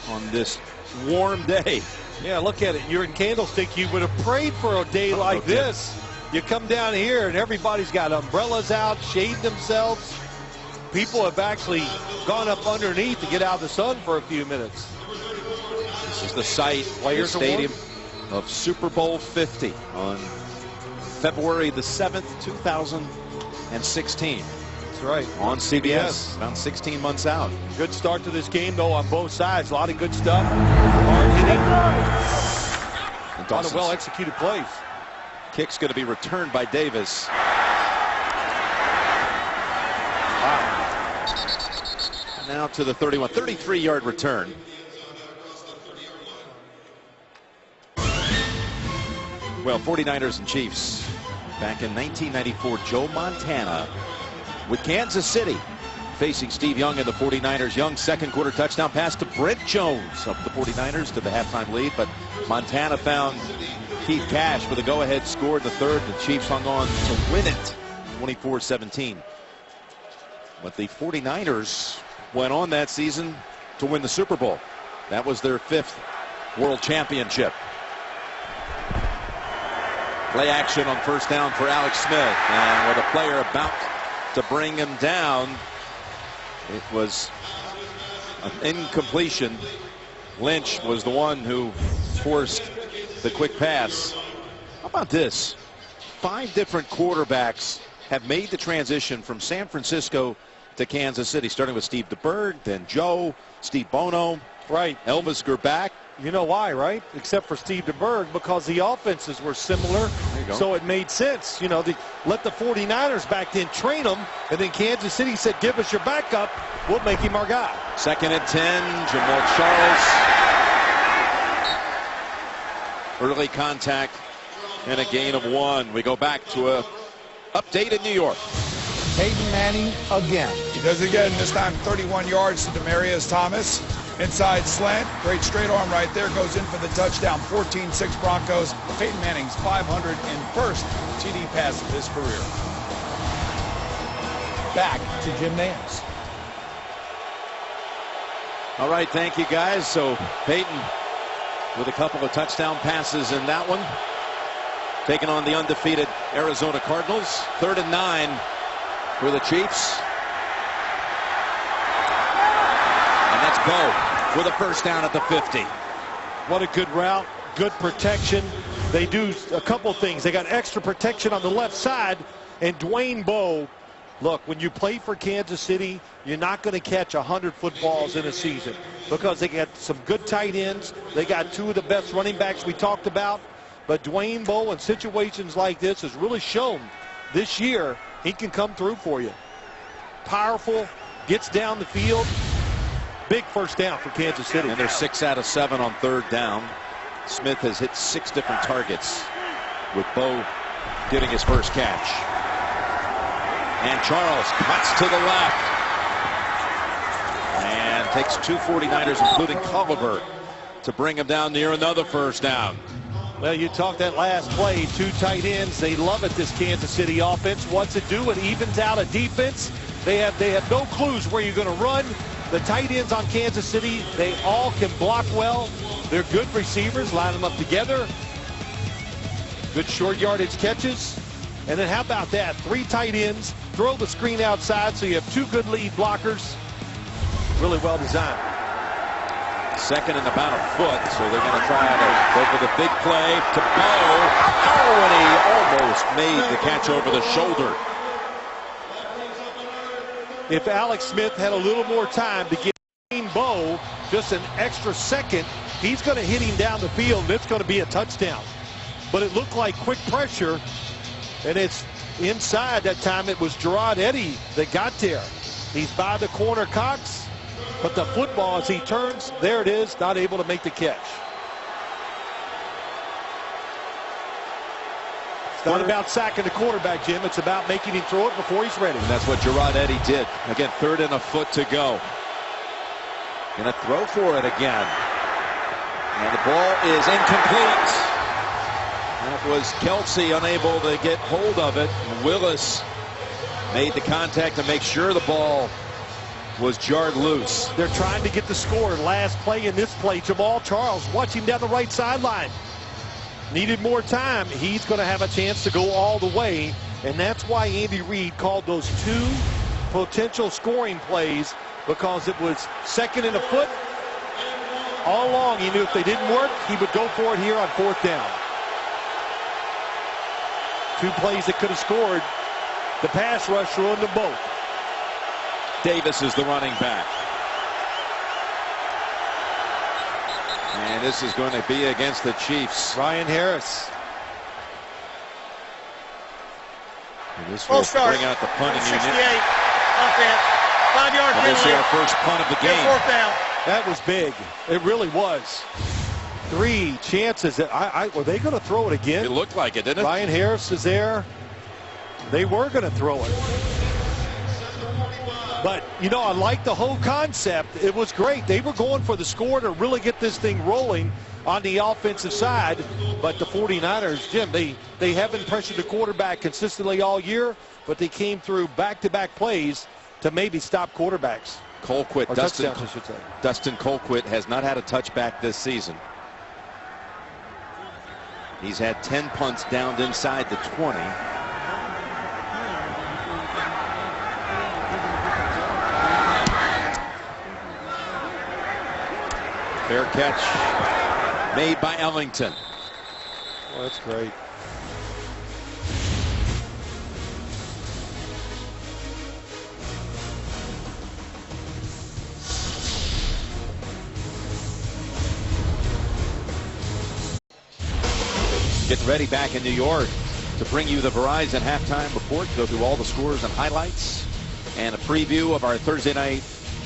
S1: on this warm day.
S2: Yeah, look at it. You're in Candlestick. You would have prayed for a day like this. You come down here and everybody's got umbrellas out, shading themselves. People have actually gone up underneath to get out of the sun for a few minutes.
S1: This is the site, the stadium of Super Bowl 50 on February the 7th, 2016.
S2: That's right.
S1: On CBS, around 16 months out.
S2: Good start to this game, though, on both sides. A lot of good stuff. Hard hitting. A lot of well-executed plays.
S1: Kick's going to be returned by Davis. Wow. Now to the 31, 33-yard return. Well, 49ers and Chiefs back in 1994. Joe Montana with Kansas City facing Steve Young and the 49ers. Young's second quarter touchdown pass to Brent Jones of the 49ers to the halftime lead, but Montana found Keith Cash with a go-ahead score in the third. The Chiefs hung on to win it 24-17. But the 49ers went on that season to win the Super Bowl. That was their 5th world championship. Play action on first down for Alex Smith, and with a player about to bring him down, it was an incompletion. Lynch was the one who forced the quick pass. How about this? 5 different quarterbacks have made the transition from San Francisco to Kansas City, starting with Steve DeBerg, then Joe, Steve Bono,
S2: right,
S1: Elvis Gerbach.
S2: You know why, right? Except for Steve DeBerg, because the offenses were similar, so it made sense. You know, let the 49ers back then train them, and then Kansas City said, give us your backup, we'll make him our guy.
S1: 2nd and 10, Jamal Charles Early contact and a gain of 1. We go back to a update in New York.
S5: Peyton Manning again.
S6: He does it again, this time 31 yards to Demaryius Thomas. Inside slant, great straight arm right there, goes in for the touchdown. 14-6 Broncos. Peyton Manning's 501st TD pass of his career.
S5: Back to Jim Nance.
S1: All right, thank you guys. So Peyton with a couple of touchdown passes in that one. Taking on the undefeated Arizona Cardinals. 3rd and 9 for the Chiefs. And that's Bo with a first down at the 50.
S2: What a good route, good protection. They do a couple things. They got extra protection on the left side, and Dwayne Bowe, look, when you play for Kansas City, you're not going to catch 100 footballs in a season because they got some good tight ends. They got 2 of the best running backs we talked about. But Dwayne Bowe in situations like this has really shown this year he can come through for you. Powerful, gets down the field. Big first down for Kansas City.
S1: And they're 6 out of 7 on 3rd down. Smith has hit 6 different targets with Bowe getting his first catch. And Charles cuts to the left and takes 2 49ers, including Culliver, to bring him down near another first down.
S2: Well, you talked that last play, 2 tight ends. They love it, this Kansas City offense. What's it do? It evens out a defense. They have no clues where you're going to run. The tight ends on Kansas City, they all can block well. They're good receivers. Line them up together. Good short yardage catches. And then how about that? 3 tight ends. Throw the screen outside so you have 2 good lead blockers. Really well designed.
S1: 2nd and about a foot, so they're going to try to go for the big play to Bowe. Oh, and he almost made the catch over the shoulder.
S2: If Alex Smith had a little more time to give Bowe just an extra second, he's going to hit him down the field, and it's going to be a touchdown. But it looked like quick pressure, and it's inside. That time it was Gerard Eddy that got there. He's by the corner, Cox, but the football, as he turns, there it is, not able to make the catch. It's not about sacking the quarterback, Jim. It's about making him throw it before he's ready.
S1: And that's what Gerard Eddy did. Again, 3rd and a foot to go. Gonna throw for it again. And the ball is incomplete. That was Kelsey unable to get hold of it. Willis made the contact to make sure the ball was jarred loose.
S2: They're trying to get the score. Last play in this play, Jamal Charles, watch him down the right sideline. Needed more time. He's going to have a chance to go all the way, and that's why Andy Reid called those 2 potential scoring plays, because it was 2nd and a foot. All along, he knew if they didn't work, he would go for it here on 4th down. 2 plays that could have scored. The pass rush ruined them both.
S1: Davis is the running back. And this is going to be against the Chiefs.
S2: Ryan Harris.
S1: And this will bring out the punting
S3: 68
S1: unit.
S3: offense. 5-yard
S1: And this
S3: penalty.
S1: is our first punt of the game.
S3: 4th down.
S2: That was big. It really was. 3 chances. Were they going to throw it again?
S1: It looked like it, didn't it?
S2: Ryan Harris is there. They were going to throw it. But, you know, I like the whole concept. It was great. They were going for the score to really get this thing rolling on the offensive side. But the 49ers, Jim, they haven't pressured the quarterback consistently all year, but they came through back-to-back plays to maybe stop quarterbacks.
S1: Colquitt,
S2: Dustin
S1: Colquitt has not had a touchback this season. He's had 10 punts downed inside the 20. Fair catch made by Ellington.
S2: Oh, that's great.
S1: Getting ready back in New York to bring you the Verizon halftime report. Go through all the scores and highlights and a preview of our Thursday night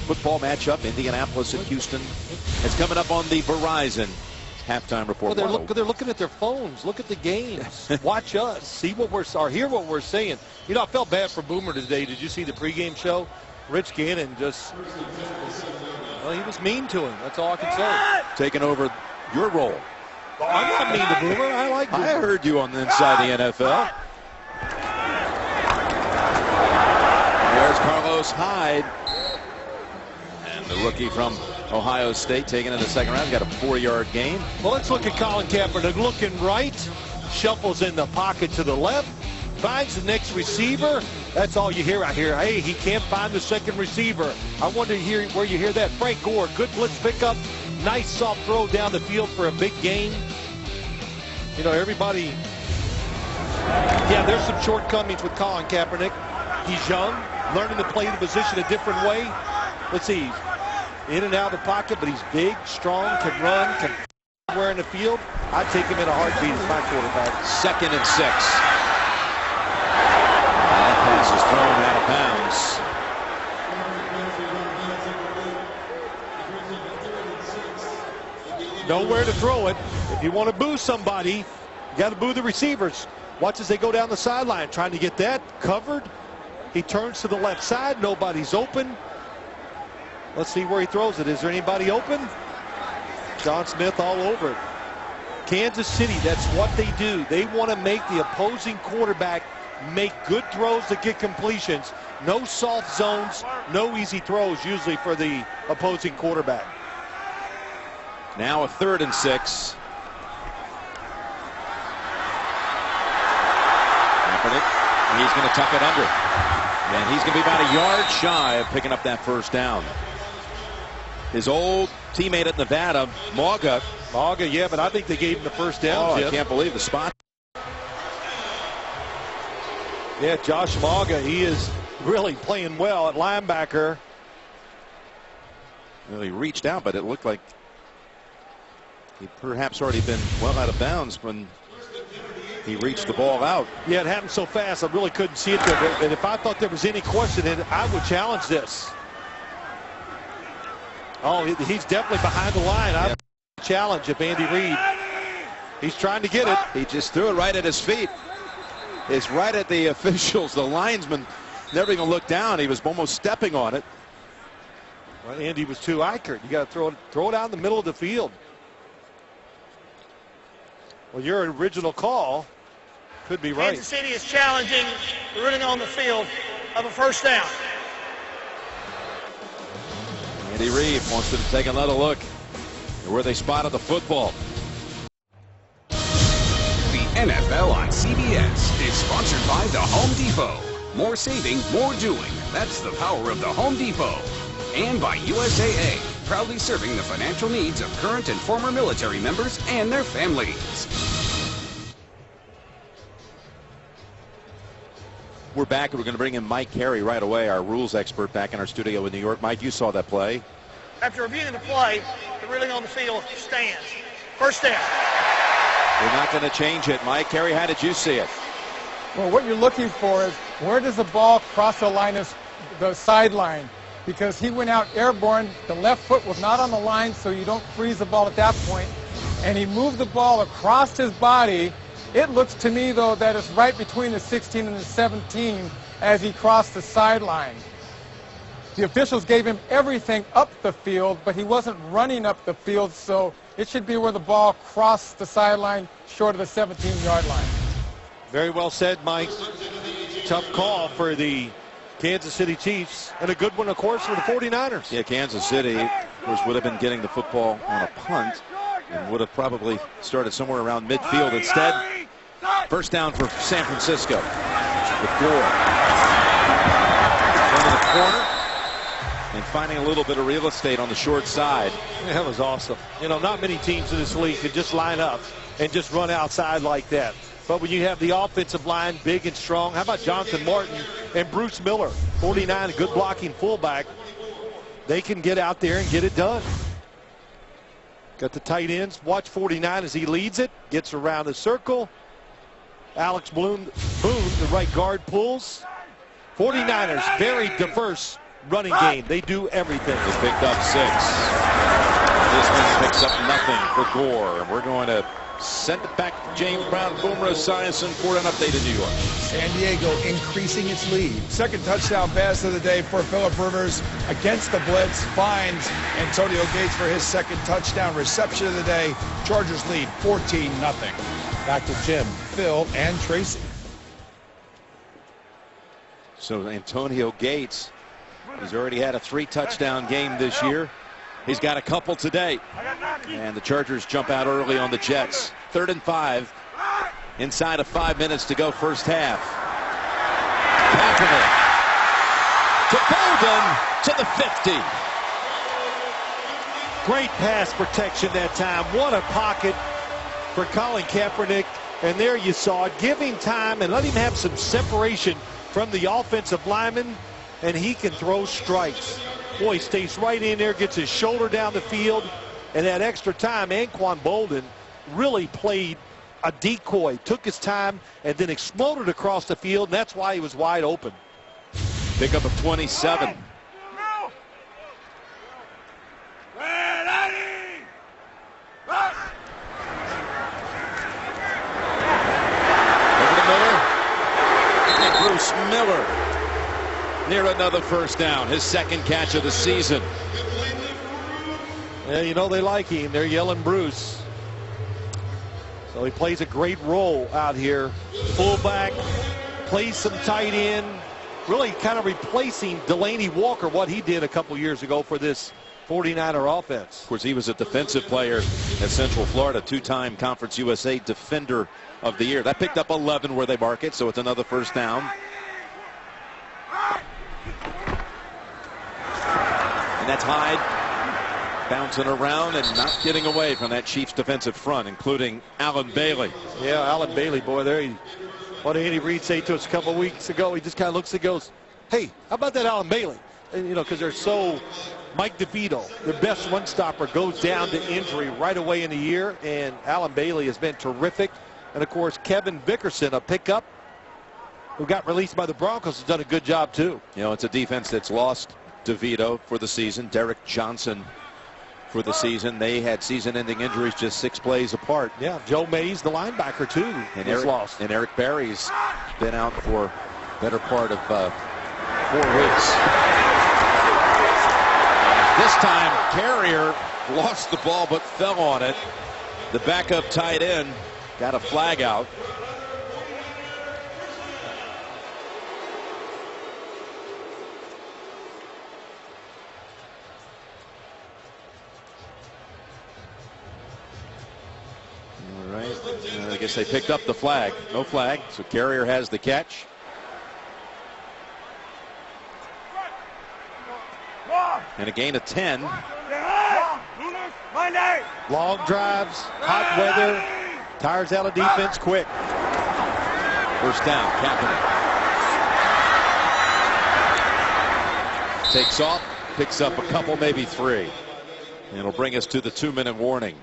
S1: football matchup. Indianapolis and Houston. It's coming up on the Verizon halftime report.
S2: Well, they're looking at their phones. Look at the games. Watch us. See what hear what we're saying. You know, I felt bad for Boomer today. Did you see the pregame show? Rich Gannon just, well, he was mean to him. That's all I can say.
S1: Taking over your role.
S2: Well, I'm not mean to Boomer. I like Boomer.
S1: I heard you on the inside the NFL. There's Carlos Hyde. And the rookie from Ohio State taking it in the second round. Got a 4-yard gain.
S2: Well, let's look at Colin Kaepernick looking right. Shuffles in the pocket to the left. Finds the next receiver. That's all you hear out here. Hey, he can't find the second receiver. I wonder where you hear that. Frank Gore, good blitz pickup. Nice soft throw down the field for a big gain. You know, everybody, yeah, there's some shortcomings with Colin Kaepernick. He's young, learning to play the position a different way. Let's see, in and out of the pocket, but he's big, strong, can run, can anywhere in the field. I'd take him in a heartbeat as my quarterback.
S1: 2nd and 6. That pass is thrown out of bounds.
S2: Nowhere to throw it. If you want to boo somebody, you got to boo the receivers. Watch as they go down the sideline, trying to get that covered. He turns to the left side. Nobody's open. Let's see where he throws it. Is there anybody open? John Smith all over it. Kansas City, that's what they do. They want to make the opposing quarterback make good throws that get completions. No soft zones, no easy throws usually for the opposing quarterback.
S1: Now a 3rd and 6. Kaepernick, he's going to tuck it under. And he's going to be about a yard shy of picking up that first down. His old teammate at Nevada, Mauga,
S2: yeah, but I think they gave him the first down.
S1: Oh, Jim. I can't believe the spot.
S2: Yeah, Josh Mauga, he is really playing well at linebacker.
S1: Well, he reached out, but it looked like he'd perhaps already been well out of bounds when he reached the ball out.
S2: Yeah, it happened so fast, I really couldn't see it there. And if I thought there was any question in it, I would challenge this. Oh, he's definitely behind the line. I would challenge if Andy Reid. He's trying to get it.
S1: He just threw it right at his feet. It's right at the officials. The linesman never even looked down. He was almost stepping on it.
S2: Well, Andy was too accurate. You got to throw it out in the middle of the field. Well, your original call could be right.
S3: Kansas City is challenging the ruling on the field of a first down.
S1: Andy Reid wants to take another look at where they spotted the football.
S4: The NFL on CBS is sponsored by the Home Depot. More saving, more doing. That's the power of the Home Depot. And by USAA, proudly serving the financial needs of current and former military members and their families.
S1: We're back, and we're going to bring in Mike Carey right away, our rules expert back in our studio in New York. Mike, you saw that play.
S3: After reviewing the play, the ruling on the field stands. First down.
S1: They're not going to change it. Mike Carey, how did you see it?
S8: Well, what you're looking for is where does the ball cross the line of the sideline? Because he went out airborne. The left foot was not on the line, so you don't freeze the ball at that point. And he moved the ball across his body. It looks to me, though, that it's right between the 16 and the 17 as he crossed the sideline. The officials gave him everything up the field, but he wasn't running up the field, so it should be where the ball crossed the sideline short of the 17-yard line.
S2: Very well said, Mike. Tough call for the Kansas City Chiefs, and a good one, of course, for the 49ers.
S1: Yeah, Kansas City, of course, would have been getting the football on a punt and would have probably started somewhere around midfield. Instead, first down for San Francisco. The Gore. Into the corner and finding a little bit of real estate on the short side.
S2: Yeah, that was awesome. You know, not many teams in this league could just line up and just run outside like that. But when you have the offensive line big and strong, how about Jonathan Martin and Bruce Miller, 49, a good blocking fullback. They can get out there and get it done. Got the tight ends. Watch 49 as he leads it. Gets around the circle. Alex Boone, the right guard, pulls. 49ers, very diverse running game. They do everything.
S1: They picked up 6. This one picks up nothing for Gore. And we're going to send it back to James Brown, Boomer Esiason for an update in New York.
S6: San Diego increasing its lead. Second touchdown pass of the day for Phillip Rivers against the blitz. Finds Antonio Gates for his second touchdown reception of the day. Chargers lead 14-0.
S5: Back to Jim, Phil, and Tracy.
S1: So Antonio Gates, he's already had a 3-touchdown game this year. He's got a couple today. And the Chargers jump out early on the Jets. 3rd and 5. Inside of 5 minutes to go, first half. Kaepernick to Bolden to the 50.
S2: Great pass protection that time. What a pocket for Colin Kaepernick. And there you saw it. Give him time and let him have some separation from the offensive lineman, and he can throw strikes. Boy, he stays right in there, gets his shoulder down the field, and that extra time, Anquan Bolden really played a decoy, took his time, and then exploded across the field, and that's why he was wide open.
S1: Pickup of 27. Over to Miller. And Bruce Miller near another first down, his second catch of the season.
S2: Yeah, you know they like him. They're yelling Bruce. So he plays a great role out here. Fullback, plays some tight end, really kind of replacing Delaney Walker, what he did a couple years ago for this 49er offense.
S1: Of course, he was a defensive player at Central Florida, 2-time Conference USA Defender of the Year. That picked up 11 where they mark it, so it's another first down. And that's Hyde bouncing around and not getting away from that Chiefs defensive front, including Alan Bailey.
S2: Yeah, Alan Bailey, boy, there what did Andy Reid say to us a couple of weeks ago? He just kind of looks and goes, hey, how about that Alan Bailey? And, you know, because they're so, Mike DeVito, their best run stopper, goes down to injury right away in the year, and Alan Bailey has been terrific. And, of course, Kevin Vickerson, a pickup, who got released by the Broncos, has done a good job, too.
S1: You know, it's a defense that's lost DeVito for the season, Derek Johnson for the season. They had season-ending injuries just 6 plays apart.
S2: Yeah, Joe Mays, the linebacker, too,
S1: and
S2: lost.
S1: And Eric Berry's been out for better part of 4 weeks. This time, Carrier lost the ball but fell on it. The backup tight end got a flag out. I guess they picked up the flag. No flag, so Carrier has the catch. And a gain of 10.
S2: Long drives, hot weather, tires out of defense quick.
S1: First down, Kaepernick. Takes off, picks up a couple, maybe 3. And it'll bring us to the 2-minute warning.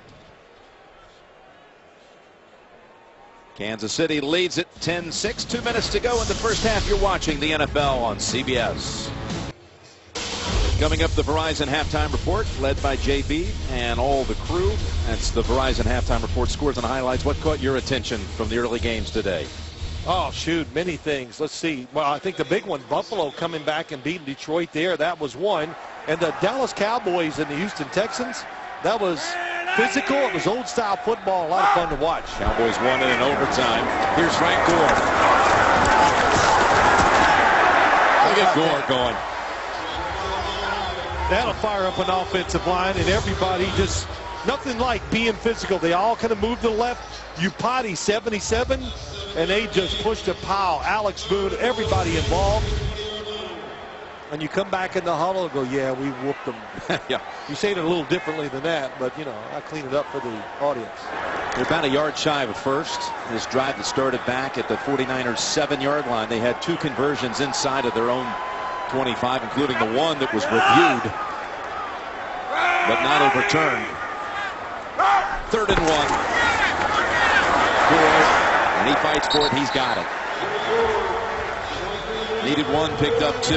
S1: Kansas City leads it 10-6. 2 minutes to go in the first half. You're watching the NFL on CBS. Coming up, the Verizon Halftime Report, led by JB and all the crew. That's the Verizon Halftime Report, scores and highlights. What caught your attention from the early games today?
S2: Oh, shoot, many things. Let's see. Well, I think the big one, Buffalo coming back and beating Detroit there. That was one. And the Dallas Cowboys and the Houston Texans, that was physical. It was old-style football. A lot of fun to watch.
S1: Cowboys won it in overtime. Here's Frank Gore. Look at Gore going.
S2: That'll fire up an offensive line, and everybody just, nothing like being physical. They all kind of move to the left. Upati, 77, and they just pushed a pile. Alex Boone, everybody involved. And you come back in the huddle and go, yeah, we whooped them.
S1: Yeah.
S2: You say it a little differently than that, but, you know, I clean it up for the audience.
S1: They're about a yard shy of a first. This drive that started back at the 49ers' 7-yard line. They had 2 conversions inside of their own 25, including the one that was reviewed, but not overturned. 3rd and 1. Gore, and he fights for it. He's got it. Needed one, picked up 2.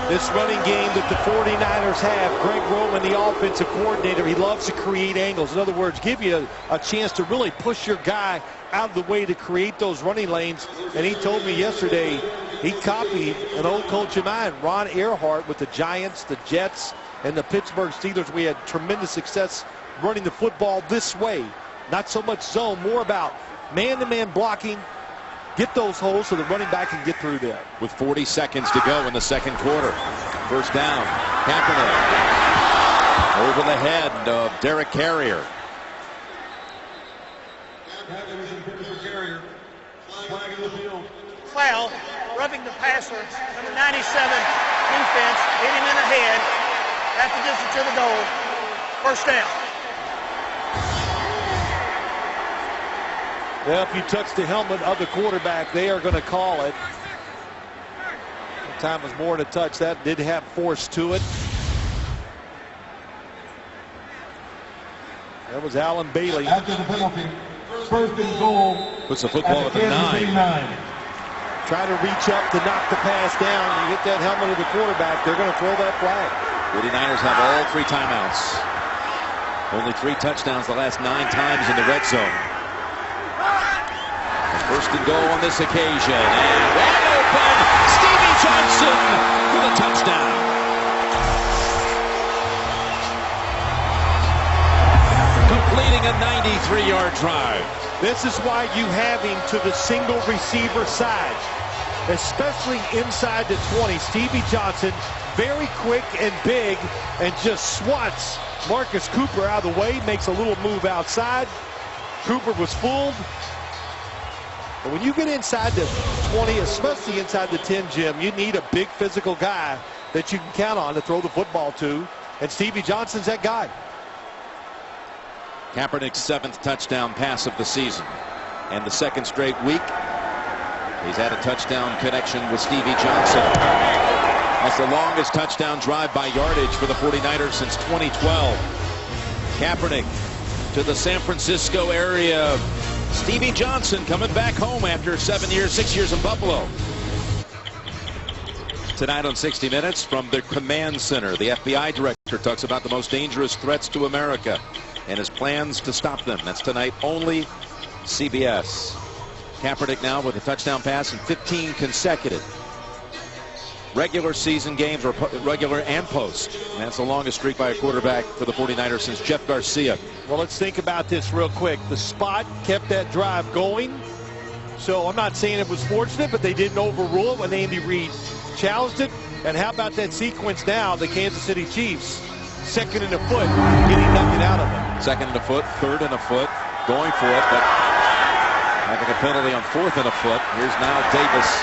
S2: This running game that the 49ers have, Greg Roman, the offensive coordinator, he loves to create angles. In other words, give you a chance to really push your guy out of the way to create those running lanes. And he told me yesterday he copied an old coach of mine, Ron Earhart, with the Giants, the Jets, and the Pittsburgh Steelers. We had tremendous success running the football this way. Not so much zone, more about man-to-man blocking. Get those holes so the running back can get through there.
S1: With 40 seconds to go in the second quarter. First down. Kaepernick over the head of Derek Carrier.
S3: Foul, roughing the passer, number 97 defense, hit him in the head. At the distance to the goal. First down.
S2: Well, if you touch the helmet of the quarterback, they are going to call it. The time was more than a touch. That did have force to it. That was Alan Bailey.
S9: After the penalty, first and goal.
S1: Puts the football at the 9.
S2: Try to reach up to knock the pass down. You get that helmet of the quarterback, they're going to throw that flag.
S1: 49ers have all 3 timeouts. Only 3 touchdowns the last 9 times in the red zone. First and goal on this occasion. And wide open, Stevie Johnson with a touchdown. Completing a 93-yard drive.
S2: This is why you have him to the single receiver side, especially inside the 20. Stevie Johnson, very quick and big, and just swats Marcus Cooper out of the way, makes a little move outside. Cooper was fooled. But when you get inside the 20, especially inside the 10, Jim, you need a big physical guy that you can count on to throw the football to. And Stevie Johnson's that guy.
S1: Kaepernick's 7th touchdown pass of the season. And the 2nd straight week, he's had a touchdown connection with Stevie Johnson. That's the longest touchdown drive by yardage for the 49ers since 2012. Kaepernick to the San Francisco area. Stevie Johnson coming back home after 6 years in Buffalo. Tonight on 60 Minutes from the Command Center, the FBI director talks about the most dangerous threats to America and his plans to stop them. That's tonight only CBS. Kaepernick now with a touchdown pass in 15 consecutive regular season games, or regular and post. And that's the longest streak by a quarterback for the 49ers since Jeff Garcia.
S2: Well, let's think about this real quick. The spot kept that drive going. So I'm not saying it was fortunate, but they didn't overrule it when Andy Reid challenged it. And how about that sequence now, the Kansas City Chiefs, 2nd and a foot, getting nothing out of it.
S1: 2nd and a foot, 3rd and a foot, going for it, but having a penalty on 4th and a foot. Here's now Davis.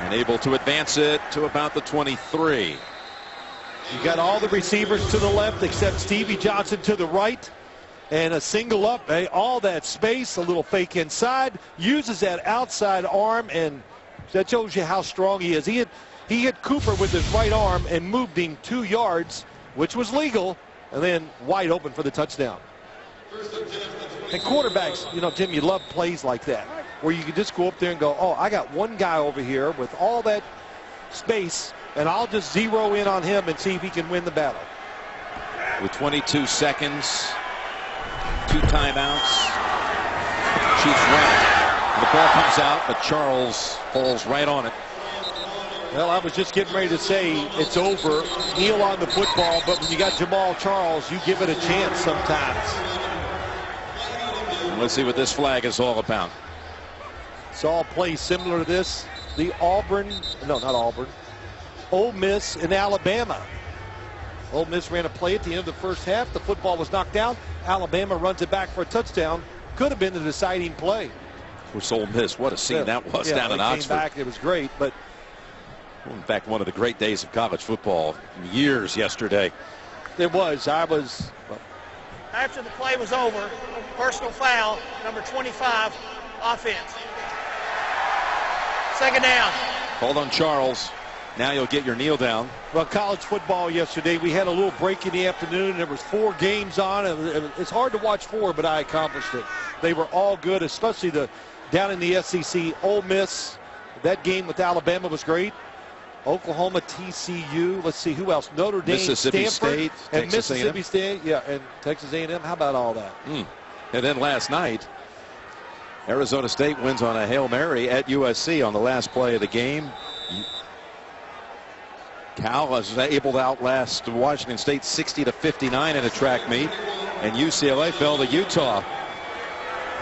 S1: And able to advance it to about the 23.
S2: You got all the receivers to the left except Stevie Johnson to the right. And a single up, all that space, a little fake inside, uses that outside arm, and that shows you how strong he is. He hit Cooper with his right arm and moved him 2 yards, which was legal, and then wide open for the touchdown. And quarterbacks, you know, Jim, you love plays like that, where you can just go up there and go, oh, I got one guy over here with all that space, and I'll just zero in on him and see if he can win the battle.
S1: With 22 seconds, 2 timeouts, Chiefs run. The ball comes out, but Charles falls right on it.
S2: Well, I was just getting ready to say it's over, kneel on the football, but when you got Jamal Charles, you give it a chance sometimes.
S1: And let's see what this flag is all about.
S2: It's all plays similar to this. The Ole Miss in Alabama. Ole Miss ran a play at the end of the first half. The football was knocked down. Alabama runs it back for a touchdown. Could have been the deciding play.
S1: For Ole Miss, what a scene that was down in Oxford.
S2: Came back, it was great, but
S1: in fact, one of the great days of college football in years yesterday.
S2: It was.
S3: After the play was over, personal foul, number 25, offense. 2nd down.
S1: Called on Charles. Now you'll get your kneel down.
S2: Well, college football yesterday, we had a little break in the afternoon. There was 4 games on. It's hard to watch 4, but I accomplished it. They were all good, especially down in the SEC. Ole Miss That game with Alabama was great. Oklahoma, TCU. Let's see who else. Notre Dame,
S1: Mississippi
S2: Stanford,
S1: State,
S2: and
S1: Texas
S2: Mississippi
S1: A&M.
S2: State. Yeah, and Texas A&M. How about all that?
S1: And then last night, Arizona State wins on a Hail Mary at USC on the last play of the game. Cal was able to outlast Washington State 60-59 in a track meet, and UCLA fell to Utah.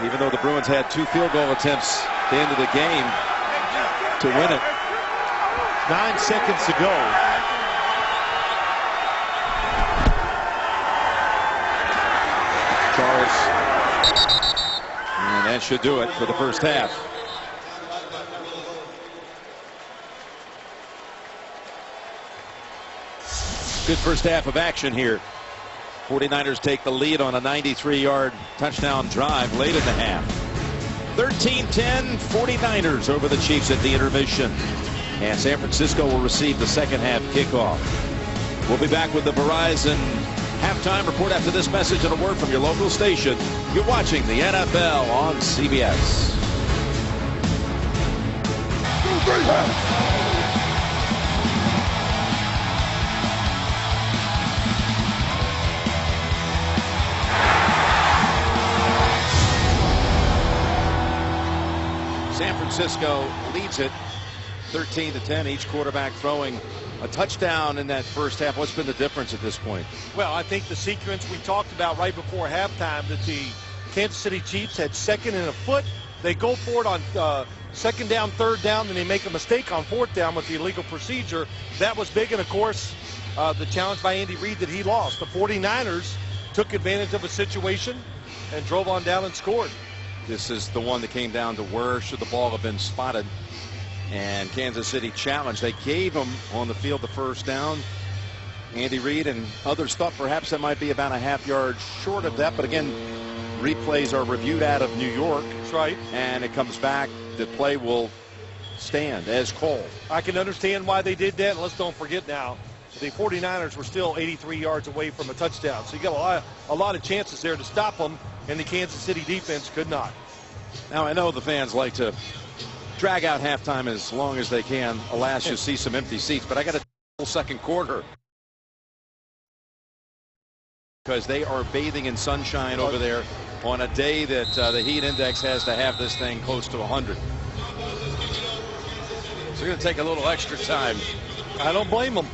S1: Even though the Bruins had 2 field goal attempts at the end of the game to win it.
S2: 9 seconds to go.
S1: Charles. And that should do it for the first half. Good first half of action here. 49ers take the lead on a 93-yard touchdown drive late in the half. 13-10 49ers over the Chiefs at the intermission. And San Francisco will receive the second half kickoff. We'll be back with the Verizon halftime report after this message and a word from your local station. You're watching the NFL on CBS. San Francisco leads it 13-10, each quarterback throwing a touchdown in that first half. What's been the difference at this point?
S2: Well, I think the sequence we talked about right before halftime, that the Kansas City Chiefs had 2nd and a foot. They go for it on 2nd down, 3rd down, and they make a mistake on 4th down with the illegal procedure. That was big, and of course, the challenge by Andy Reid that he lost. The 49ers took advantage of a situation and drove on down and scored.
S1: This is the one that came down to where should the ball have been spotted. And Kansas City challenged. They gave him on the field the first down. Andy Reid and others thought perhaps that might be about a half-yard short of that. But again, replays are reviewed out of New York.
S2: That's right.
S1: And it comes back. The play will stand as called.
S2: I can understand why they did that. Let's don't forget now, the 49ers were still 83 yards away from a touchdown. So you got a lot of chances there to stop them, and the Kansas City defense could not.
S1: Now, I know the fans like to drag out halftime as long as they can. Alas, you see some empty seats, but I got a full second quarter because they are bathing in sunshine over there on a day that the heat index has to have this thing close to 100. So they're going to take a little extra time.
S2: I don't blame them.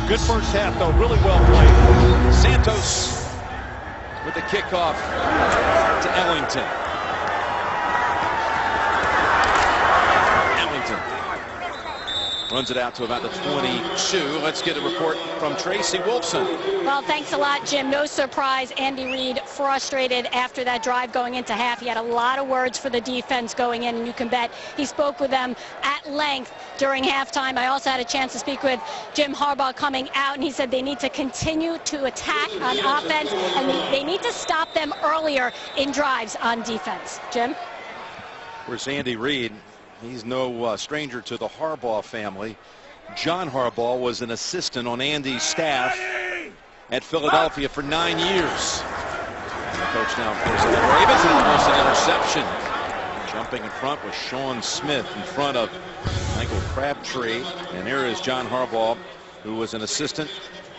S2: Good first half, though. Really well played.
S1: Santos with the kickoff to Ellington. Runs it out to about the 22. Let's get a report from Tracy Wolfson.
S7: Well, thanks a lot, Jim. No surprise, Andy Reid frustrated after that drive going into half. He had a lot of words for the defense going in, and you can bet he spoke with them at length during halftime. I also had a chance to speak with Jim Harbaugh coming out, and he said they need to continue to attack on offense, and they need to stop them earlier in drives on defense. Jim?
S1: Where's Andy Reid? He's no stranger to the Harbaugh family. John Harbaugh was an assistant on Andy's staff at Philadelphia for 9 years. And the coach now, of course, of the Ravens, and almost an interception. Jumping in front was Sean Smith in front of Michael Crabtree. And here is John Harbaugh, who was an assistant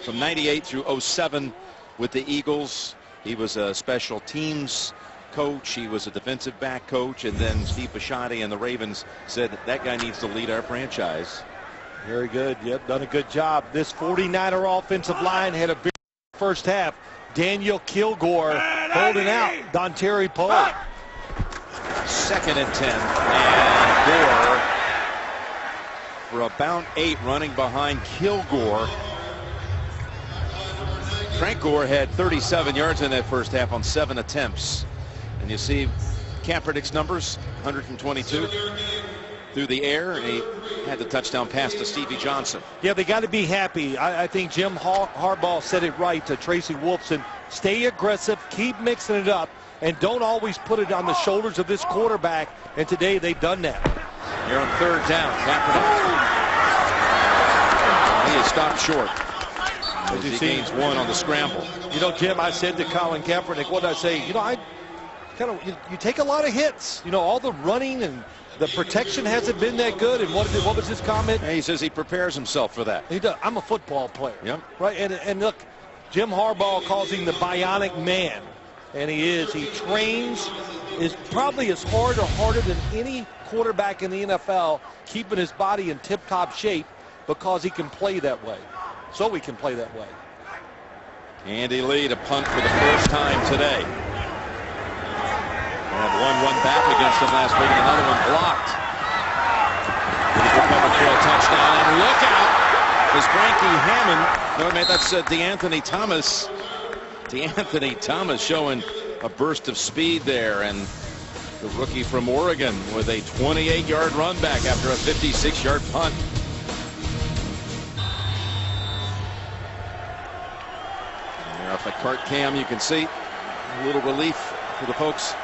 S1: from 98 through 07 with the Eagles. He was a special teams coach. He was a defensive back coach, and then Steve Bisciotti and the Ravens said that guy needs to lead our franchise.
S2: Very good. Yep, done a good job. This 49er offensive line had a big first half. Daniel Kilgore holding out Dontari Poe.
S1: 2nd and 10, and Gore for about 8 running behind Kilgore. Frank Gore had 37 yards in that first half on 7 attempts. And you see Kaepernick's numbers, 122 through the air, and he had the touchdown pass to Stevie Johnson.
S2: Yeah, they got to be happy. I think Jim Harbaugh said it right to Tracy Wolfson. Stay aggressive, keep mixing it up, and don't always put it on the shoulders of this quarterback. And today they've done that.
S1: Here on 3rd down, Kaepernick. He is stopped short. As he gains 1 on the scramble.
S2: You know, Jim, I said to Colin Kaepernick, what did I say? You know, you take a lot of hits. You know, all the running and the protection hasn't been that good. And what was his comment?
S1: He says he prepares himself for that.
S2: He does. I'm a football player.
S1: Yep.
S2: Right. And look, Jim Harbaugh calls him the bionic man, and he is. He trains is probably as hard or harder than any quarterback in the NFL, keeping his body in tip-top shape because he can play that way. So he can play that way.
S1: Andy Lee to punt for the first time today. And one run back against him last week, and another one blocked. Recovered for a touchdown, and look out! Is Frankie Hammond? No, man, that's DeAnthony Thomas. DeAnthony Thomas showing a burst of speed there, and the rookie from Oregon with a 28-yard run back after a 56-yard punt. Off the cart cam, you can see a little relief for the folks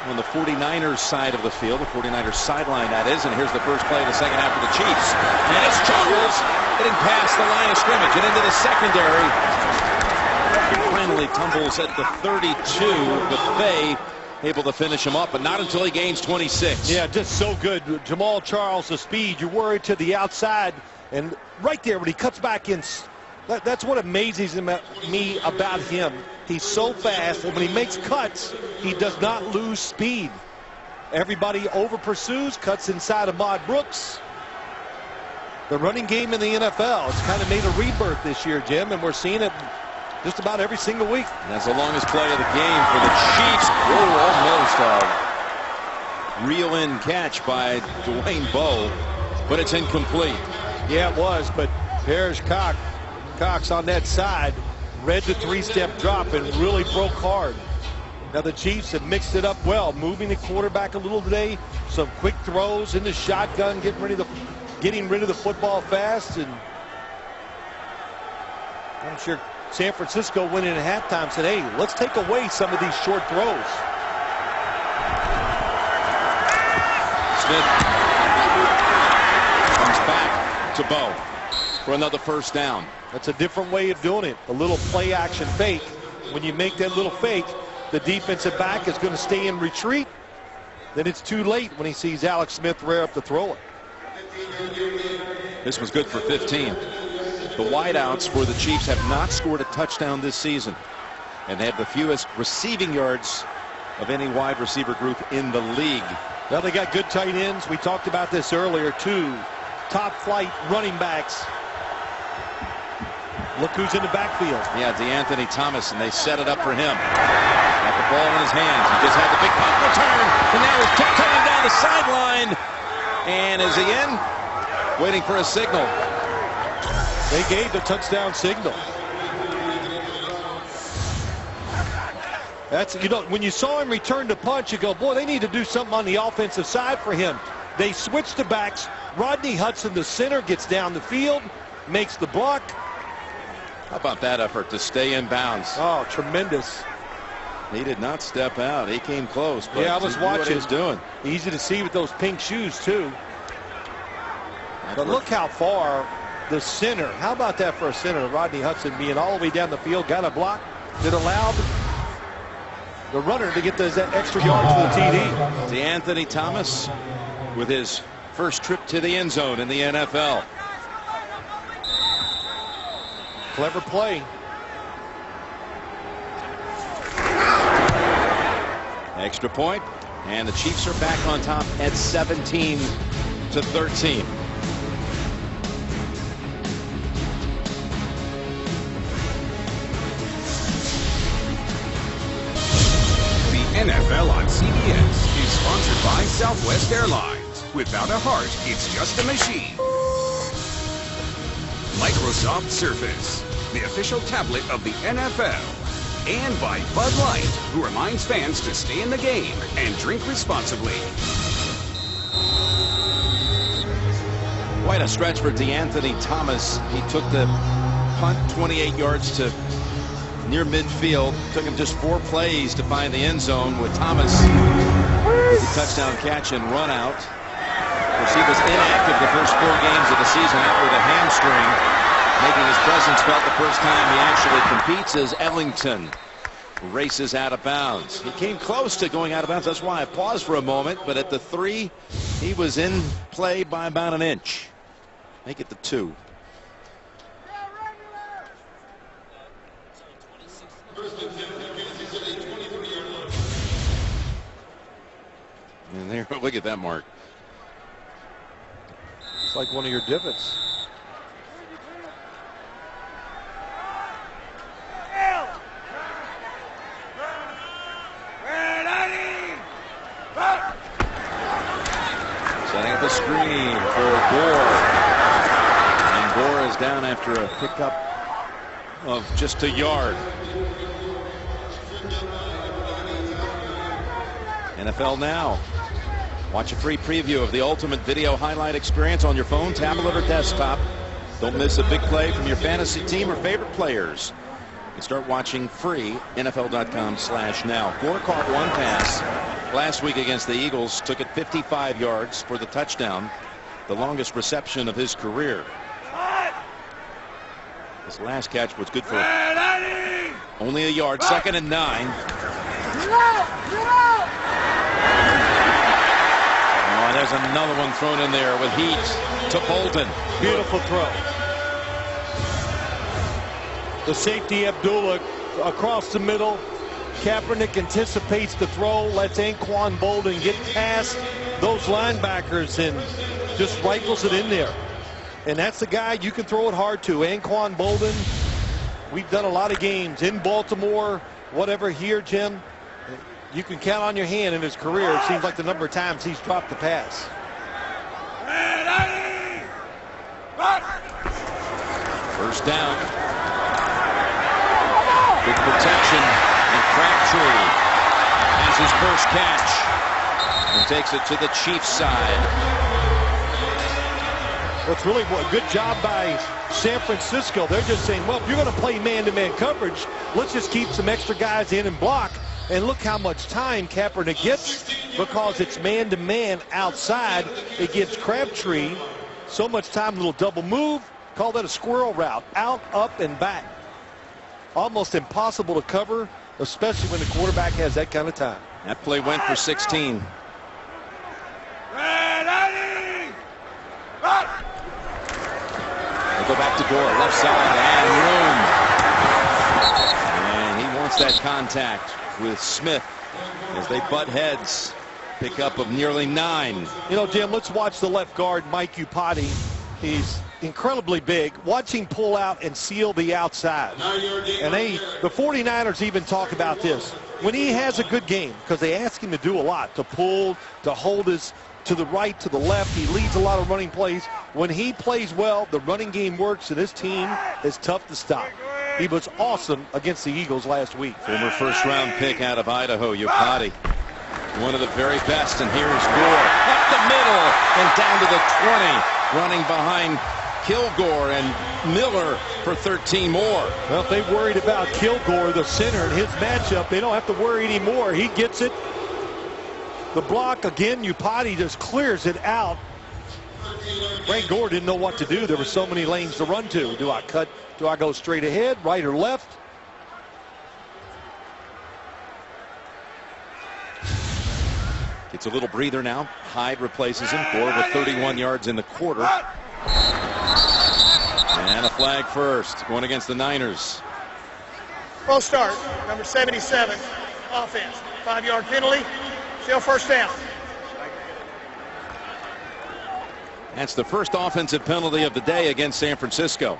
S1: on the 49ers side of the field, the 49ers sideline, that is. And here's the first play of the second half for the Chiefs. And it's Charles getting past the line of scrimmage and into the secondary. He finally tumbles at the 32. Buffet able to finish him up, but not until he gains 26.
S2: Yeah, just so good. Jamal Charles, the speed. You're worried to the outside. And right there, when he cuts back in, that's what amazes me about him. He's so fast, and when he makes cuts, he does not lose speed. Everybody over pursues, cuts inside Ahmad Brooks. The running game in the NFL, it's kind of made a rebirth this year, Jim, and we're seeing it just about every single week.
S1: And that's the longest play of the game for the Chiefs. Whoa, almost a reel-in catch by Dwayne Bowe, but it's incomplete.
S2: Yeah, it was, but Parrish Cox on that side read the three-step drop and really broke hard. Now the Chiefs have mixed it up well, moving the quarterback a little today, some quick throws in the shotgun, getting rid of the football fast, and I'm sure San Francisco went in at halftime and said, hey, let's take away some of these short throws.
S1: Smith comes back to Bowe for another first down.
S2: That's a different way of doing it. A little play action fake. When you make that little fake, the defensive back is going to stay in retreat. Then it's too late when he sees Alex Smith rear up to throw it.
S1: This was good for 15. The wideouts for the Chiefs have not scored a touchdown this season, and they have the fewest receiving yards of any wide receiver group in the league.
S2: Well, they got good tight ends. We talked about this earlier. Two top flight running backs. Look who's in the backfield.
S1: Yeah, DeAnthony Thomas, and they set it up for him. Got the ball in his hands. He just had the big punt return, and now he's tiptoeing down the sideline. And is he in? Waiting for a signal.
S2: They gave the touchdown signal. That's, you know, when you saw him return the punch, you go, boy, they need to do something on the offensive side for him. They switched the backs. Rodney Hudson, the center, gets down the field, makes the block.
S1: How about that effort to stay in bounds?
S2: Oh, tremendous.
S1: He did not step out. He came close. But
S2: yeah, I was watching.
S1: What he was doing.
S2: Easy to see with those pink shoes, too. But look how far the center. How about that for a center? Rodney Hudson being all the way down the field, got a block that allowed the runner to get those extra yards for the TD.
S1: DeAnthony Thomas with his first trip to the end zone in the NFL.
S2: Clever play.
S1: Extra point, and the Chiefs are back on top at 17-13.
S4: The NFL on CBS is sponsored by Southwest Airlines. Without a heart, it's just a machine. Microsoft Surface, the official tablet of the NFL. And by Bud Light, who reminds fans to stay in the game and drink responsibly.
S1: Quite a stretch for DeAnthony Thomas. He took the punt 28 yards to near midfield. Took him just 4 plays to find the end zone with Thomas. The touchdown catch and run out. He was inactive the first 4 games of the season out with a hamstring. Making his presence felt the first time he actually competes is Ellington. races out of bounds. He came close to going out of bounds. That's why I paused for a moment. But at the 3, he was in play by about an inch. Make it the 2. And there, look at that mark.
S2: It's like one of your divots.
S1: Setting up a screen for Gore. And Gore is down after a pickup of just a yard. NFL Now. Watch a free preview of the ultimate video highlight experience on your phone, tablet, or desktop. Don't miss a big play from your fantasy team or favorite players. You can start watching free, NFL.com/now. Gore caught one pass last week against the Eagles, took it 55 yards for the touchdown, the longest reception of his career. His last catch was good for only a yard. 2nd and 9. Oh, there's another one thrown in there with heat to Bolton.
S2: Beautiful throw. The safety Abdullah across the middle. Kaepernick anticipates the throw, lets Anquan Bolden get past those linebackers and just rifles it in there. And that's the guy you can throw it hard to. Anquan Bolden, we've done a lot of games in Baltimore, whatever here, Jim. You can count on your hand in his career. It seems like the number of times he's dropped the pass.
S1: First down. Good protection. And Crabtree has his first catch and takes it to the Chiefs side.
S2: Well, it's really a good job by San Francisco. They're just saying, well, if you're going to play man-to-man coverage, let's just keep some extra guys in and block. And look how much time Kaepernick gets because it's man-to-man outside. It gives Crabtree so much time, little double move. Call that a squirrel route. Out, up, and back. Almost impossible to cover, especially when the quarterback has that kind of time.
S1: That play went for 16. They go back to Gore, left side, and room. And he wants that contact with Smith as they butt heads. Pickup of nearly 9.
S2: You know, Jim, let's watch the left guard, Mike Upati. He's incredibly big. Watch him pull out and seal the outside. And the 49ers even talk about this. When he has a good game, because they ask him to do a lot, to pull, to hold his to the right, to the left. He leads a lot of running plays. When he plays well, the running game works, and this team is tough to stop. He was awesome against the Eagles last week.
S1: Former first-round pick out of Idaho, Upati. One of the very best, and here's Gore. Up the middle and down to the 20. Running behind Kilgore and Miller for 13 more.
S2: Well, if they worried about Kilgore, the center, and his matchup, they don't have to worry anymore. He gets it. The block, again, Upati just clears it out. Frank Gore didn't know what to do. There were so many lanes to run to. Do I cut? Do I go straight ahead, right or left?
S1: It's a little breather now. Hyde replaces him. Gore with 31 yards in the quarter. And a flag first, going against the Niners.
S3: False start, number 77, offense. 5-yard penalty, still first down.
S1: That's the first offensive penalty of the day against San Francisco.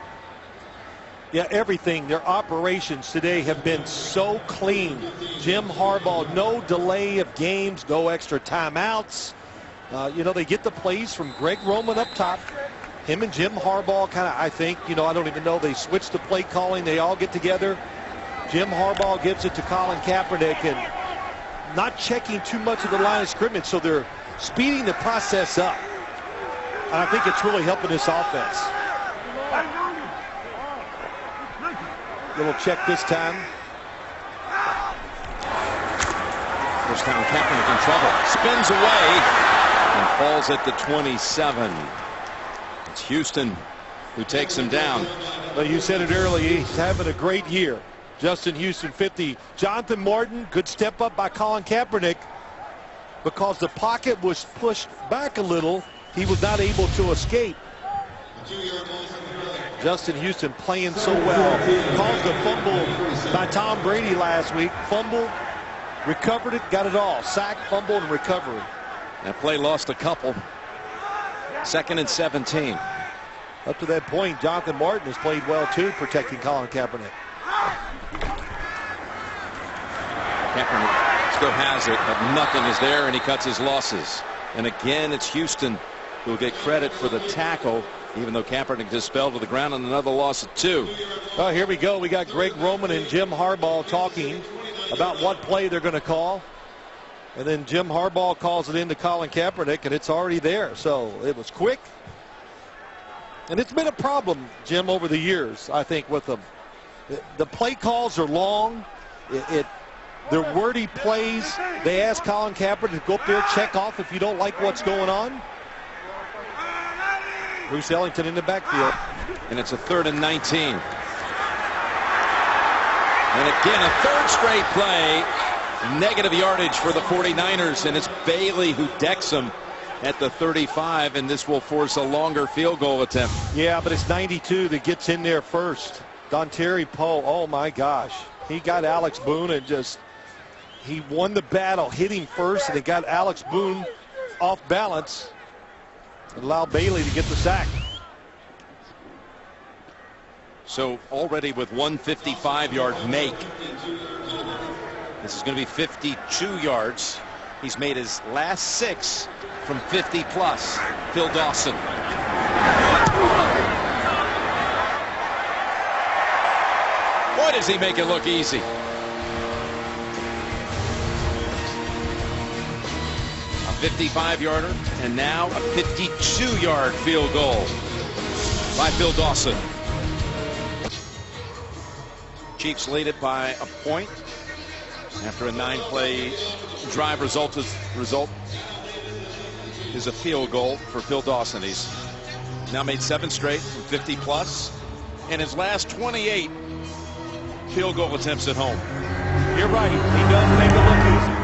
S2: Yeah, everything. Their operations today have been so clean. Jim Harbaugh, no delay of games, no extra timeouts. You know, they get the plays from Greg Roman up top. Him and Jim Harbaugh kind of, I think, you know, I don't even know. They switch the play calling. They all get together. Jim Harbaugh gives it to Colin Kaepernick and not checking too much of the line of scrimmage, so they're speeding the process up. And I think it's really helping this offense. Little check this time.
S1: First time Kaepernick in trouble. Spins away and falls at the 27. It's Houston who takes him down.
S2: Well, you said it earlier. He's having a great year. Justin Houston 50. Jonathan Martin, good step up by Colin Kaepernick. Because the pocket was pushed back a little, he was not able to escape. Justin Houston playing so well. Caused a fumble by Tom Brady last week. Fumbled, recovered it, got it all. Sack, fumble, and recovery.
S1: That play lost a couple. 2nd and 17.
S2: Up to that point, Jonathan Martin has played well too, protecting Colin Kaepernick.
S1: Kaepernick still has it, but nothing is there, and he cuts his losses. And again, it's Houston who will get credit for the tackle, even though Kaepernick just fell to the ground on another loss of 2.
S2: Oh, here we go. We got Greg Roman and Jim Harbaugh talking about what play they're going to call. And then Jim Harbaugh calls it into Colin Kaepernick, and it's already there. So it was quick. And it's been a problem, Jim, over the years, I think, with them. The play calls are long. They're wordy plays. They ask Colin Kaepernick to go up there, check off if you don't like what's going on. Bruce Ellington in the backfield.
S1: And it's a 3rd and 19. And again, a 3rd straight play. Negative yardage for the 49ers, and it's Bailey who decks him at the 35, and this will force a longer field goal attempt.
S2: Yeah, but it's 92 that gets in there first. Dontari Poe, oh my gosh. He got Alex Boone and he won the battle, hit him first, and it got Alex Boone off balance and allowed Bailey to get the sack.
S1: So already with 155-yard make. This is going to be 52 yards. He's made his last 6 from 50 plus. Phil Dawson. Boy, does he make it look easy. A 55-yarder, and now a 52-yard field goal by Phil Dawson. Chiefs lead it by a point. After a 9-play drive, result is a field goal for Phil Dawson. He's now made 7 straight from 50 plus, and his last 28 field goal attempts at home.
S2: You're right. He does make it look easy.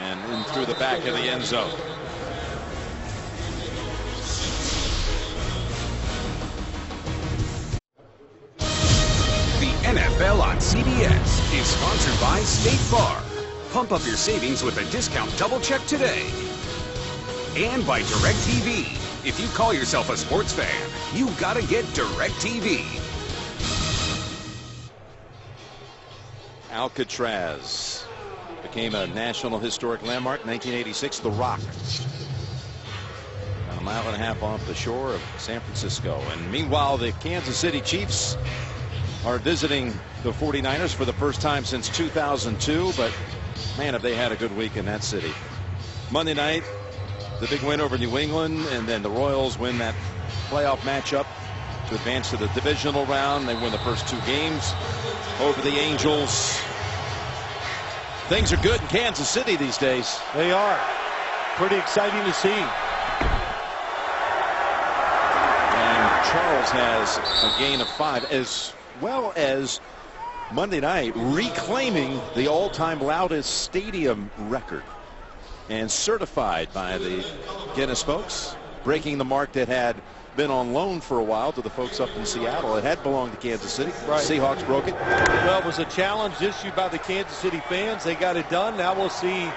S1: And in through the back of the end zone.
S4: NFL on CBS is sponsored by State Farm. Pump up your savings with a discount double check today. And by DirecTV. If you call yourself a sports fan, you gotta get DirecTV.
S1: Alcatraz became a National Historic Landmark in 1986. The Rock. About a mile and a half off the shore of San Francisco. And meanwhile, the Kansas City Chiefs are visiting the 49ers for the first time since 2002, but man, have they had a good week in that city. Monday night, the big win over New England, and then the Royals win that playoff matchup to advance to the divisional round. They win the first 2 games over the Angels. Things are good in Kansas City these days.
S2: They are. Pretty exciting to see.
S1: And Charles has a gain of 5, as well as Monday night reclaiming the all-time loudest stadium record, and certified by the Guinness folks, breaking the mark that had been on loan for a while to the folks up in Seattle. It had belonged to Kansas City. Right. Seahawks broke it.
S2: Well, it was a challenge issued by the Kansas City fans. They got it done. Now we'll see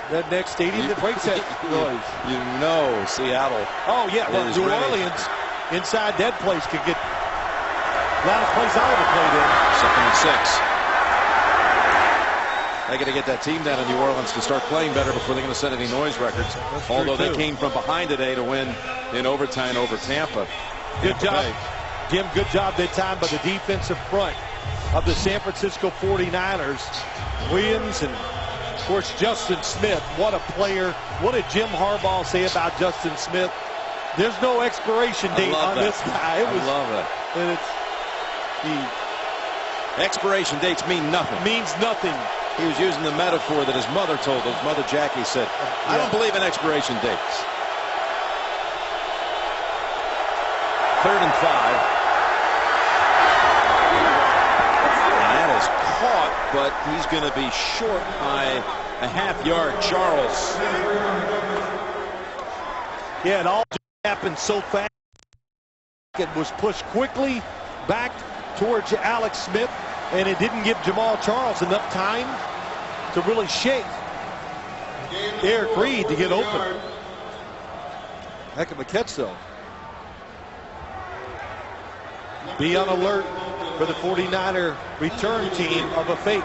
S2: that next stadium that breaks that noise.
S1: You know Seattle.
S2: Oh, yeah. Well, New Orleans inside that place could get loudest place I ever played in.
S1: 2nd and 6. They got to get that team down in New Orleans to start playing better before they're going to set any noise records. Although they came from behind today to win in overtime over Tampa.
S2: Good job, Jim. Good job that time by the defensive front of the San Francisco 49ers. Williams and, of course, Justin Smith. What a player. What did Jim Harbaugh say about Justin Smith? There's no expiration date on this guy.
S1: I love it.
S2: And it's
S1: the expiration dates mean nothing.
S2: Means nothing.
S1: He was using the metaphor that his mother told him. His mother Jackie said, I don't believe in expiration dates. 3rd and 5. And that is caught, but he's going to be short by a half-yard. Charles.
S2: Yeah, it all happened so fast. It was pushed quickly back towards Alex Smith, and it didn't give Jamal Charles enough time to really shake Eric Reed to get open. Heck of a catch, though. Be on alert for the 49er return team of a fake.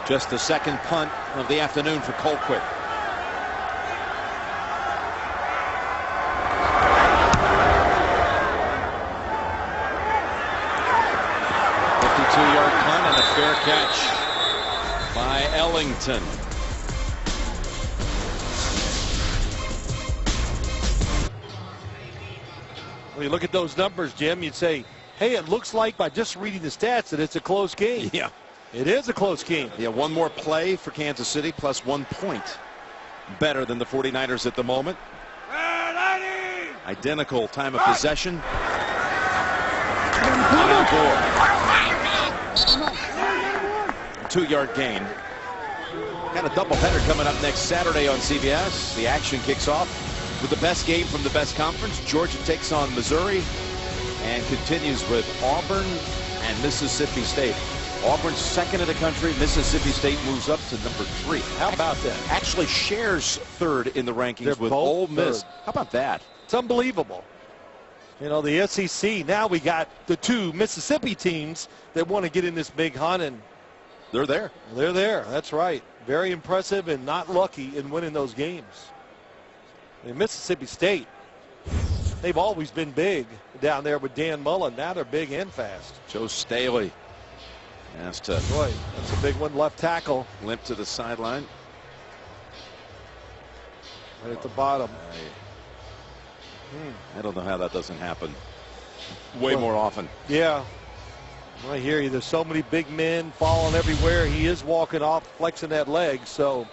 S1: Just the second punt of the afternoon for Colquitt. Fair catch by Ellington.
S2: When you look at those numbers, Jim, you'd say, hey, it looks like by just reading the stats that it's a close game.
S1: Yeah.
S2: It is a close game.
S1: Yeah, one more play for Kansas City plus 1 point. Better than the 49ers at the moment. Identical time of possession. Two-yard gain. Got a doubleheader coming up next Saturday on CBS. The action kicks off with the best game from the best conference. Georgia takes on Missouri and continues with Auburn and Mississippi State. Auburn's second in the country. Mississippi State moves up to number 3.
S2: How about that?
S1: Actually shares 3rd in the rankings
S2: They're
S1: with
S2: both
S1: Ole Miss.
S2: 3rd.
S1: How about that?
S2: It's unbelievable. You know, the SEC, now we got the 2 Mississippi teams that want to get in this big hunt, and
S1: they're there.
S2: They're there. That's right. Very impressive and not lucky in winning those games. And Mississippi State, they've always been big down there with Dan Mullen. Now they're big and fast.
S1: Joe Staley has to.
S2: Boy, that's a big one. Left tackle.
S1: Limp to the sideline.
S2: Right at the bottom.
S1: I don't know how that doesn't happen way more often.
S2: Yeah. I hear you. There's so many big men falling everywhere. He is walking off, flexing that leg. So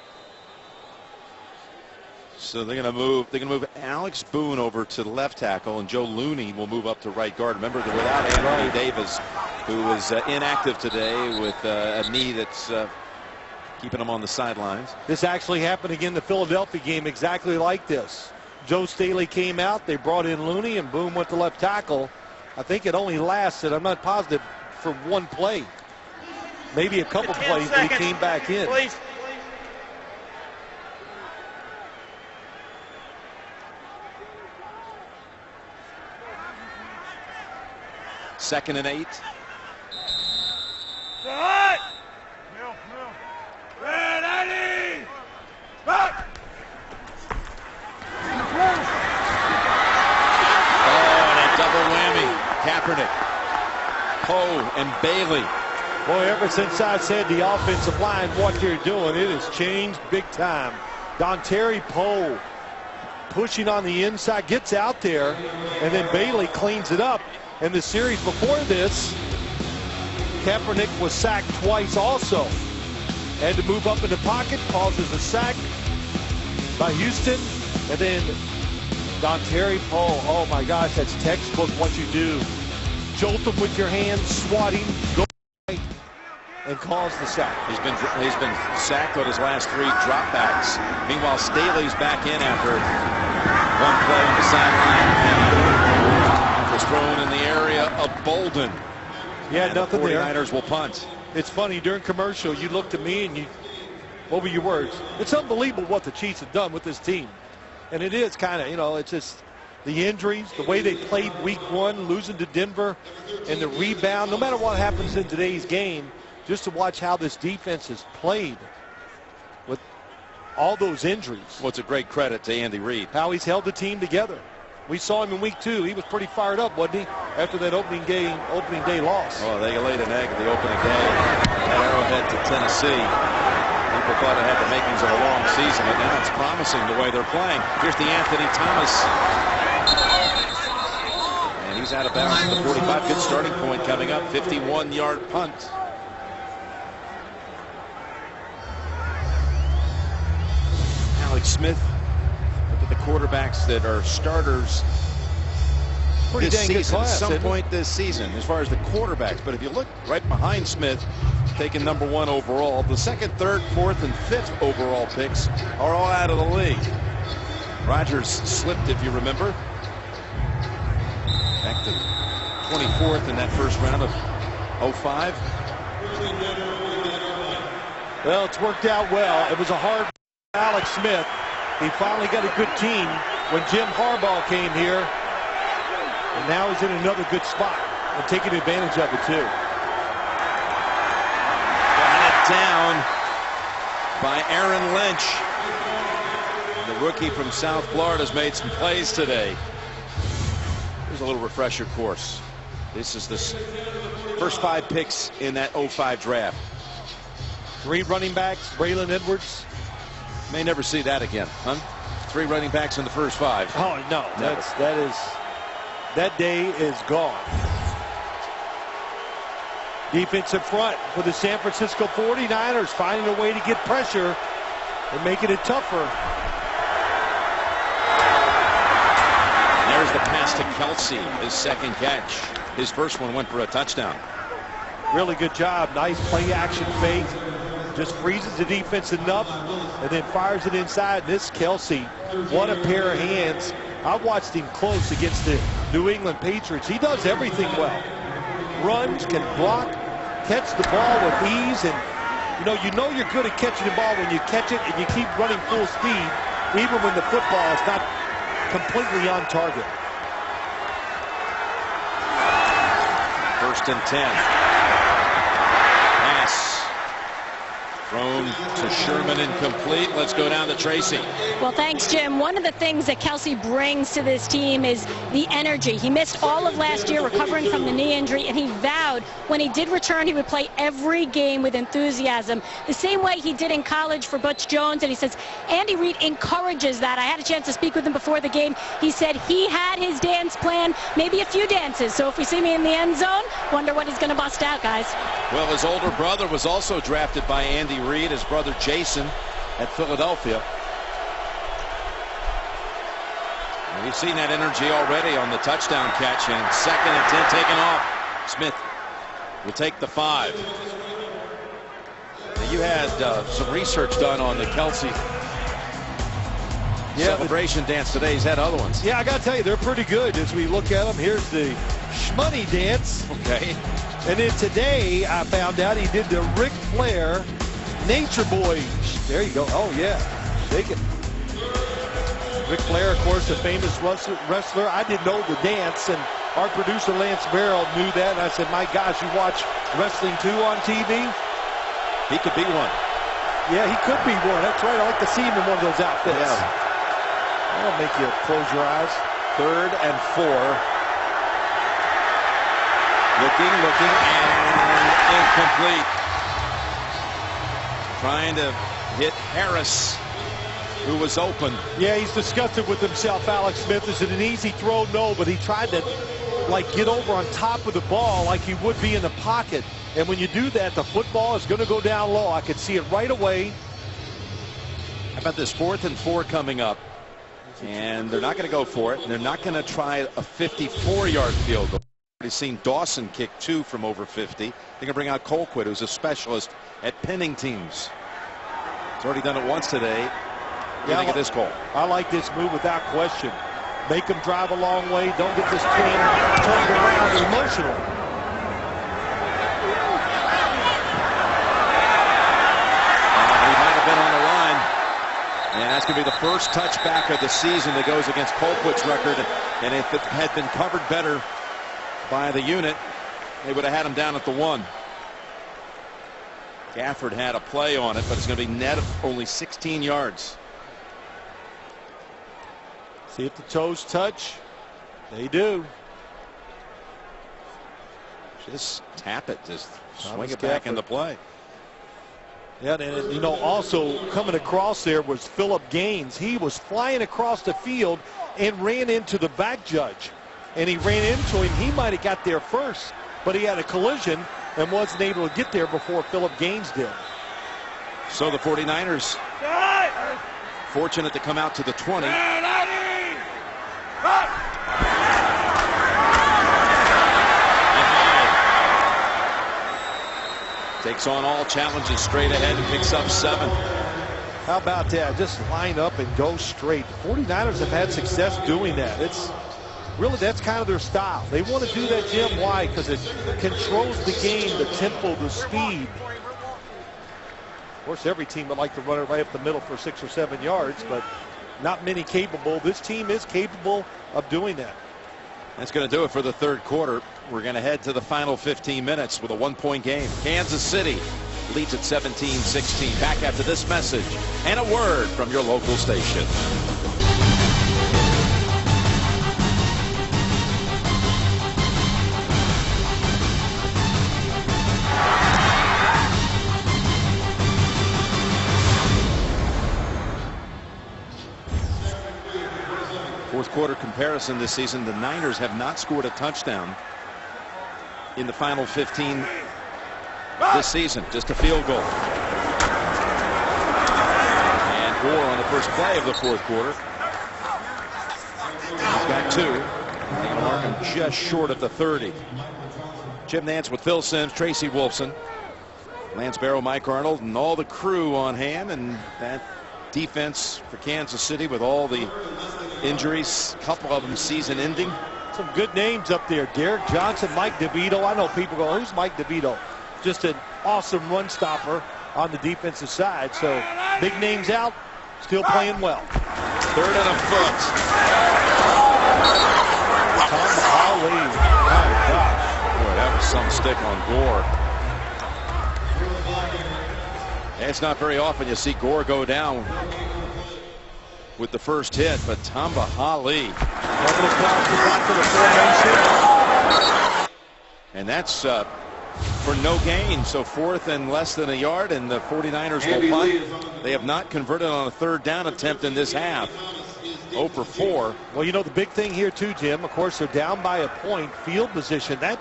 S1: they're going to move Alex Boone over to the left tackle, and Joe Looney will move up to right guard. Remember, they're without Anthony Davis, who is inactive today with a knee that's keeping him on the sidelines.
S2: This actually happened again in the Philadelphia game, exactly like this. Joe Staley came out. They brought in Looney, and Boone went to left tackle. I think it only lasted, I'm not positive, for one play. Maybe a couple plays, but he came back in.
S3: Please.
S1: Second and 8. Kaepernick, Poe, and Bailey.
S2: Boy, ever since I said the offensive line, what you're doing, it has changed big time. Dontari Poe pushing on the inside, gets out there, and then Bailey cleans it up. And the series before this, Kaepernick was sacked twice also. Had to move up in the pocket, causes a sack by Houston, and then Dontari Poe, oh my gosh, that's textbook what you do. Jolt him with your hands, swat him, go right, and cause the sack.
S1: He's been sacked on his last 3 dropbacks. Meanwhile, Staley's back in after one play on the sideline. Was thrown in the area of Bolden.
S2: Yeah, nothing
S1: the
S2: there.
S1: 49ers will punt.
S2: It's funny, during commercial, you looked at me and what were your words? It's unbelievable what the Chiefs have done with this team. And it is kind of, you know, it's just the injuries, the way they played week 1, losing to Denver, and the rebound. No matter what happens in today's game, just to watch how this defense has played with all those injuries.
S1: Well, it's a great credit to Andy Reid.
S2: How he's held the team together. We saw him in week 2. He was pretty fired up, wasn't he, after that opening day loss?
S1: Oh, they laid an egg the opening day at Arrowhead to Tennessee. People thought it had the makings of a long season, but now it's promising the way they're playing. Here's the Anthony Thomas. And he's out of bounds at the 45. Good starting point coming up. 51-yard punt. Alex Smith. Look at the quarterbacks that are starters
S2: Pretty
S1: this
S2: dang good
S1: season,
S2: class,
S1: at some
S2: isn't it?
S1: point this season, as far as the quarterbacks. But if you look right behind Smith, taking #1 overall, the 2nd, 3rd, 4th, and 5th overall picks are all out of the league. Rodgers slipped, if you remember, back to 24th in that first round of 05.
S2: Well, it's worked out well. It was a hard Alex Smith. He finally got a good team when Jim Harbaugh came here. And now he's in another good spot and taking advantage of it, too.
S1: Got it down by Aaron Lynch. The rookie from South Florida has made some plays today. Here's a little refresher course. This is the first 5 picks in that 05 draft.
S2: 3 running backs, Braylon Edwards.
S1: May never see that again, huh? 3 running backs in the first 5.
S2: Oh, no.
S1: Never.
S2: That day is gone. Defensive front for the San Francisco 49ers, finding a way to get pressure and making it tougher.
S1: There's the pass to Kelsey, his 2nd catch. His first one went for a touchdown.
S2: Really good job. Nice play action fake. Just freezes the defense enough and then fires it inside. This Kelsey, what a pair of hands. I watched him close against the New England Patriots. He does everything well. Runs, can block, catch the ball with ease, and you know you're good at catching the ball when you catch it and you keep running full speed, even when the football is not completely on target.
S1: 1st and 10. Pass thrown to Sherman, incomplete. Let's go down to Tracy.
S7: Well, thanks, Jim. One of the things that Kelsey brings to this team is the energy. He missed all of last year recovering from the knee injury, and he vowed when he did return he would play every game with enthusiasm, the same way he did in college for Butch Jones. And he says Andy Reid encourages that. I had a chance to speak with him before the game. He said he had his dance plan, maybe a few dances. So if we see me in the end zone, wonder what he's going to bust out, guys.
S1: Well, his older brother was also drafted by Andy Reid, his brother Jason, at Philadelphia. And we've seen that energy already on the touchdown catch, and 2nd and 10 taken off. Smith will take the 5. Now, you had some research done on the Kelsey celebration dance today. He's had other ones.
S2: Yeah, I got to tell you, they're pretty good as we look at them. Here's the Shmoney dance.
S1: Okay.
S2: And then today, I found out he did the Ric Flair Nature Boy. There you go. Oh, yeah. Shake it. Ric Flair, of course, a famous wrestler. I didn't know the dance, and our producer, Lance Barrell, knew that. And I said, my gosh, you watch wrestling too on TV?
S1: He could be one.
S2: Yeah, he could be one. That's right. I like to see him in one of those outfits.
S1: Yeah.
S2: That'll make you close your eyes.
S1: 3rd and 4. Looking, and incomplete. Trying to hit Harris, who was open.
S2: Yeah, he's disgusted with himself, Alex Smith. Is it an easy throw? No, but he tried to, get over on top of the ball like he would be in the pocket. And when you do that, the football is going to go down low. I could see it right away.
S1: How about this 4th and 4 coming up? And they're not going to go for it. They're not going to try a 54-yard field goal. We've seen Dawson kick 2 from over 50. They're going to bring out Colquitt, who's a specialist at pinning teams. He's already done it once today. What do you think of this call?
S2: I like this move without question. Make them drive a long way. Don't get this team turned around emotionally.
S1: He might have been on the line. And that's going to be the first touchback of the season that goes against Colquitt's record. And if it had been covered better by the unit, they would have had him down at the 1. Gafford had a play on it, but it's going to be net of only 16 yards.
S2: See if the toes touch. They do.
S1: Just tap it. Just swing it back into play.
S2: Yeah, and also coming across there was Philip Gaines. He was flying across the field and ran into the back judge. And he ran into him. He might have got there first, but he had a collision and wasn't able to get there before Philip Gaines did.
S1: So the 49ers fortunate to come out to the 20. Takes on all challenges straight ahead and picks up 7.
S2: How about that? Just line up and go straight. The 49ers have had success doing that. It's really, that's kind of their style. They want to do that, Jim. Why? Because it controls the game, the tempo, the speed. Of course, every team would like to run it right up the middle for 6 or 7 yards, but not many capable. This team is capable of doing that.
S1: That's going to do it for the third quarter. We're going to head to the final 15 minutes with a 1-point game. Kansas City leads at 17-16. Back after this message and a word from your local station. Fourth quarter comparison this season, the Niners have not scored a touchdown in the final 15 this season. Just a field goal. And Gore on the first play of the fourth quarter. He's got 2. Taking a mark him just short of the 30. Jim Nantz with Phil Simms, Tracy Wolfson, Lance Barrow, Mike Arnold, and all the crew on hand. And that defense for Kansas City with all the injuries, a couple of them season ending.
S2: Some good names up there. Derek Johnson, Mike DeVito. I know people go, who's Mike DeVito? Just an awesome run stopper on the defensive side. So big names out, still playing well.
S1: 3rd and a foot.
S2: Tom Holly. My gosh.
S1: Boy, that was some stick on Gore. And it's not very often you see Gore go down with the first hit, but Tamba Hali. And that's for no gain. So 4th and less than a yard, and the 49ers will punt. They have not converted on a 3rd down attempt in this half. 0 for 4.
S2: Well, you know, the big thing here too, Jim, of course, they're down by a point. Field position, that,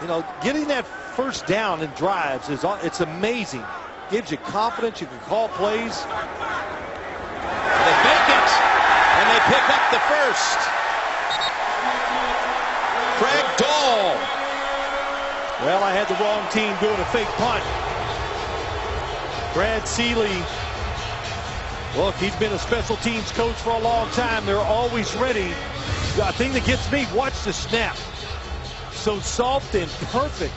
S2: you know, getting that first down in drives is, it's amazing. Gives you confidence. You can call plays.
S1: They make it, and they pick up the first. Craig Dahl.
S2: Well, I had the wrong team doing a fake punt. Brad Seeley. Look, he's been a special teams coach for a long time. They're always ready. The thing that gets me, watch the snap. So soft and perfect.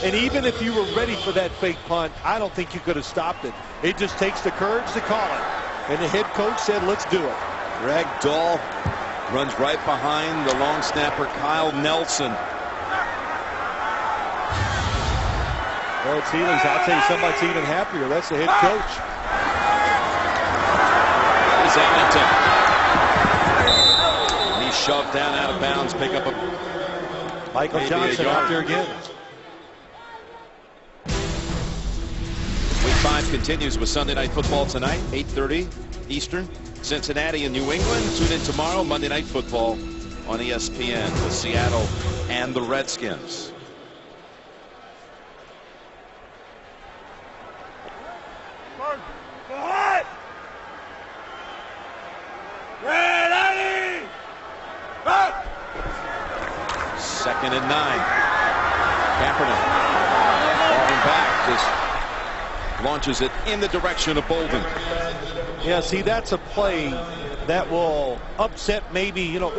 S2: And even if you were ready for that fake punt, I don't think you could have stopped it. It just takes the courage to call it. And the head coach said, let's do it.
S1: Greg Dahl runs right behind the long snapper, Kyle Nelson.
S2: Well, it's Healy's. I'll tell you, somebody's even happier. That's the head coach.
S1: That is Ellington. He's shoved down out of bounds. Pick up a
S2: Michael Johnson out there again.
S1: Week 5 continues with Sunday Night Football tonight, 8:30 Eastern. Cincinnati and New England. Tune in tomorrow, Monday Night Football on ESPN with Seattle and the Redskins. Second and 9. Kaepernick falling back, just launches it in the direction of Bolden.
S2: Yeah, see, that's a play that will upset maybe, you know,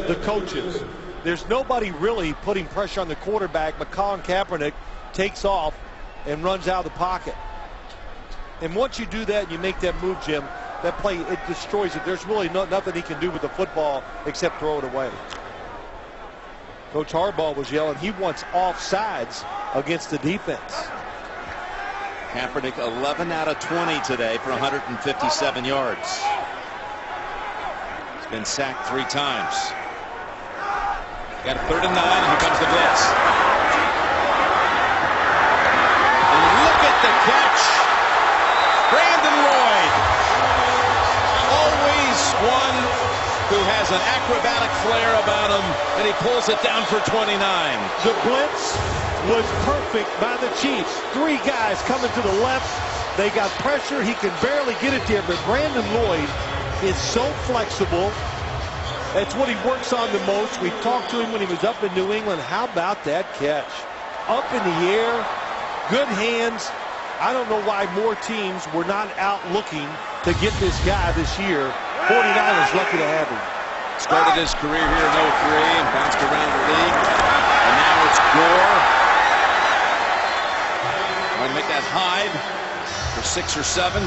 S2: the coaches. There's nobody really putting pressure on the quarterback. Kaepernick takes off and runs out of the pocket. And once you do that and you make that move, Jim, that play, it destroys it. There's really nothing he can do with the football except throw it away. Coach Harbaugh was yelling he wants offsides against the defense.
S1: Kaepernick 11 out of 20 today for 157 yards. He's been sacked 3 times. Got a 3rd and 9. Here comes the blitz. And look at the catch. Brandon Lloyd. Always one who has an acrobatic flair about him, and he pulls it down for 29.
S2: The blitz was perfect by the Chiefs. 3 guys coming to the left. They got pressure. He can barely get it there, but Brandon Lloyd is so flexible. That's what he works on the most. We talked to him when he was up in New England. How about that catch? Up in the air, good hands. I don't know why more teams were not out looking to get this guy this year. 49ers lucky to have him.
S1: Started his career here in 03 and bounced around the league. And now it's Gore. Trying to make that Hyde for 6 or 7.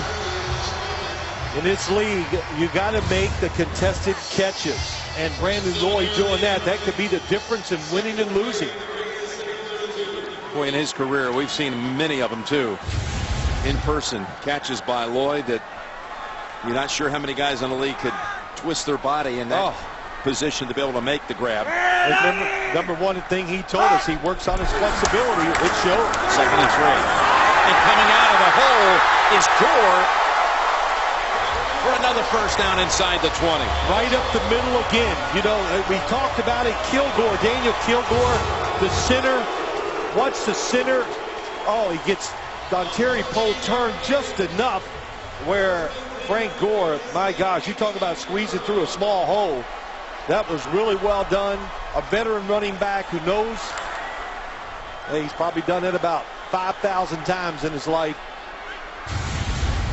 S2: In this league, you got to make the contested catches. And Brandon Lloyd doing that. That could be the difference in winning and losing.
S1: Boy, in his career, we've seen many of them, too. In person, catches by Lloyd that you're not sure how many guys in the league could twist their body in that position to be able to make the grab.
S2: Number one thing he told us, he works on his flexibility. It showed.
S1: 2nd and 3. And coming out of the hole is Gore for another first down inside the 20.
S2: Right up the middle again. You know, we talked about it. Kilgore, Daniel Kilgore, the center. Watch the center. Oh, he gets Dontari Poe turned just enough where Frank Gore, my gosh, you talk about squeezing through a small hole. That was really well done. A veteran running back who knows. Hey, he's probably done it about 5,000 times in his life.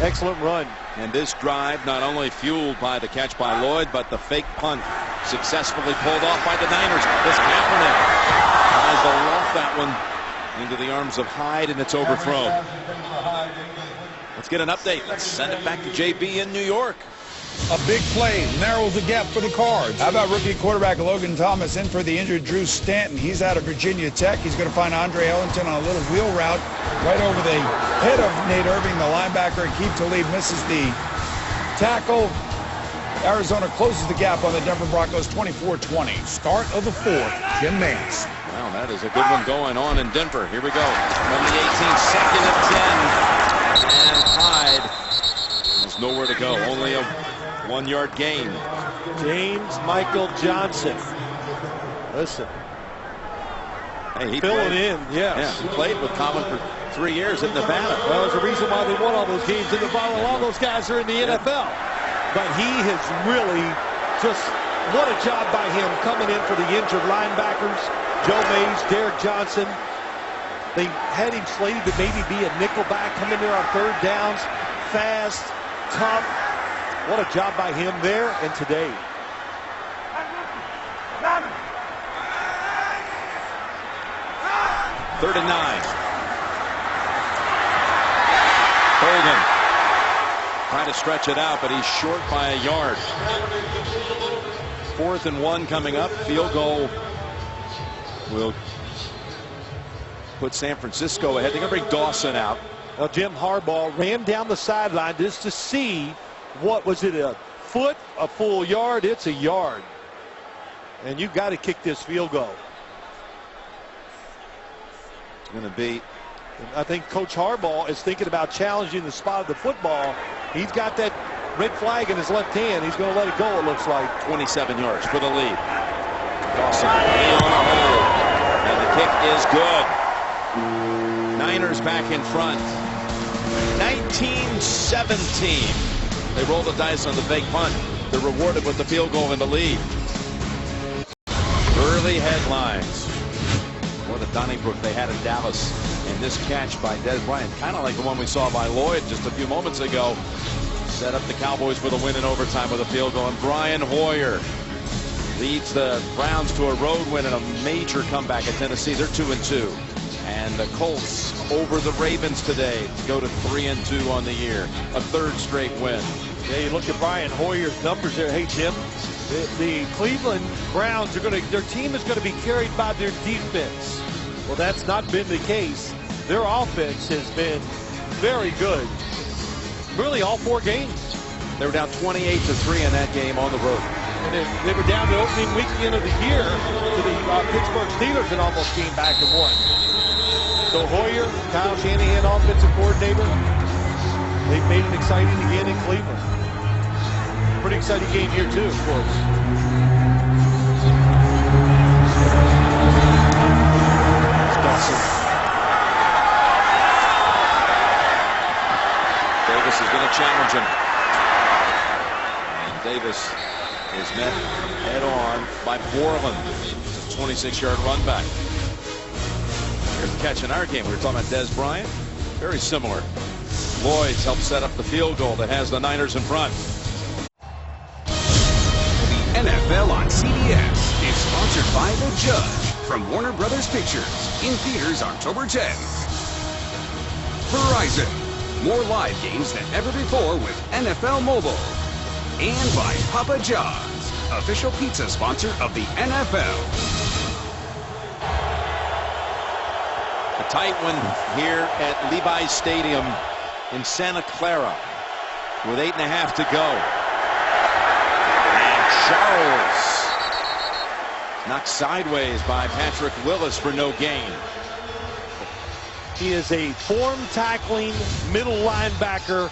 S2: Excellent run.
S1: And this drive not only fueled by the catch by Lloyd, but the fake punt successfully pulled off by the Niners. This Kaepernick tries to loft that one into the arms of Hyde, and it's overthrown. Let's get an update. Let's send it back to JB in New York.
S5: A big play narrows the gap for the Cards.
S6: How about rookie quarterback Logan Thomas in for the injured Drew Stanton? He's out of Virginia Tech. He's going to find Andre Ellington on a little wheel route right over the head of Nate Irving, the linebacker. Keith Talib misses the tackle. Arizona closes the gap on the Denver Broncos 24-20.
S5: Start of the 4th, Jim Nance.
S1: Wow, that is a good one going on in Denver. Here we go. From the 18, 2nd and 10. And Hyde has nowhere to go. Only a 1-yard gain.
S2: James Michael Johnson. Listen.
S1: Hey, he
S2: filling
S1: played,
S2: in, yes.
S1: Yeah, he played with Common for 3 years in Nevada.
S2: Well, there's a reason why they won all those games in Nevada. A lot of those guys are in the NFL. But he has really just, what a job by him coming in for the injured linebackers. Joe Mays, Derek Johnson. They had him slated to maybe be a nickelback, come in there on 3rd downs. Fast, tough. What a job by him there and today.
S1: Third and 9. Holden trying to stretch it out, but he's short by a yard. 4th and 1 coming up. Field goal will put San Francisco ahead. They're going to bring Dawson out.
S2: Well, Jim Harbaugh ran down the sideline just to see what was it, a foot, a full yard? It's a yard. And you've got to kick this field goal.
S1: It's going to be.
S2: I think Coach Harbaugh is thinking about challenging the spot of the football. He's got that red flag in his left hand. He's going to let it go, it looks like.
S1: 27 yards for the lead. Dawson on the hole. And the kick is good. Niners back in front. 19-17. They roll the dice on the fake punt. They're rewarded with the field goal in the lead. Early headlines. What a Donnybrook they had in Dallas. And this catch by Des Bryant, kind of like the one we saw by Lloyd just a few moments ago, set up the Cowboys for the win in overtime with a field goal. And Brian Hoyer leads the Browns to a road win and a major comeback at Tennessee. They're 2-2. And the Colts over the Ravens today to go to 3-2 on the year. A 3rd straight win.
S2: Yeah, you look at Brian Hoyer's numbers there. Hey, Jim, the Cleveland Browns are going to, their team is going to be carried by their defense. Well, that's not been the case. Their offense has been very good. Really, all 4 games.
S1: They were down 28-3 in that game on the road.
S2: And they were down the opening weekend of the year to the Pittsburgh Steelers and almost came back and won. So Hoyer, Kyle Shanahan, offensive coordinator, they've made it exciting again in Cleveland. Pretty exciting game here too, of course.
S1: Davis is going to challenge him. And Davis is met head on by Borland. 26-yard run back. Here's a catch in our game. We were talking about Des Bryant. Very similar. Lloyd's helped set up the field goal that has the Niners in front.
S4: The NFL on CBS is sponsored by The Judge from Warner Brothers Pictures. In theaters October 10th. Verizon. More live games than ever before with NFL Mobile. And by Papa John's, official pizza sponsor of the NFL.
S1: A tight one here at Levi Stadium in Santa Clara with 8.5 to go. And Charles knocked sideways by Patrick Willis for no gain.
S2: He is a form tackling middle linebacker.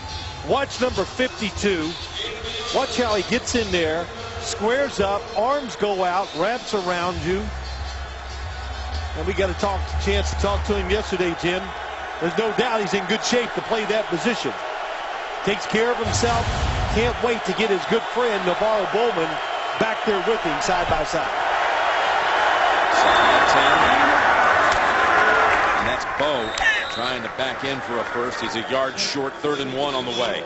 S2: Watch number 52. Watch how he gets in there, squares up, arms go out, wraps around you. And we got a chance to talk to him yesterday, Jim. There's no doubt he's in good shape to play that position. Takes care of himself. Can't wait to get his good friend Navarro Bowman back there with him side by side.
S1: 2nd and 10. And that's Bo trying to back in for a first. He's a yard short. 3rd and 1 on the way.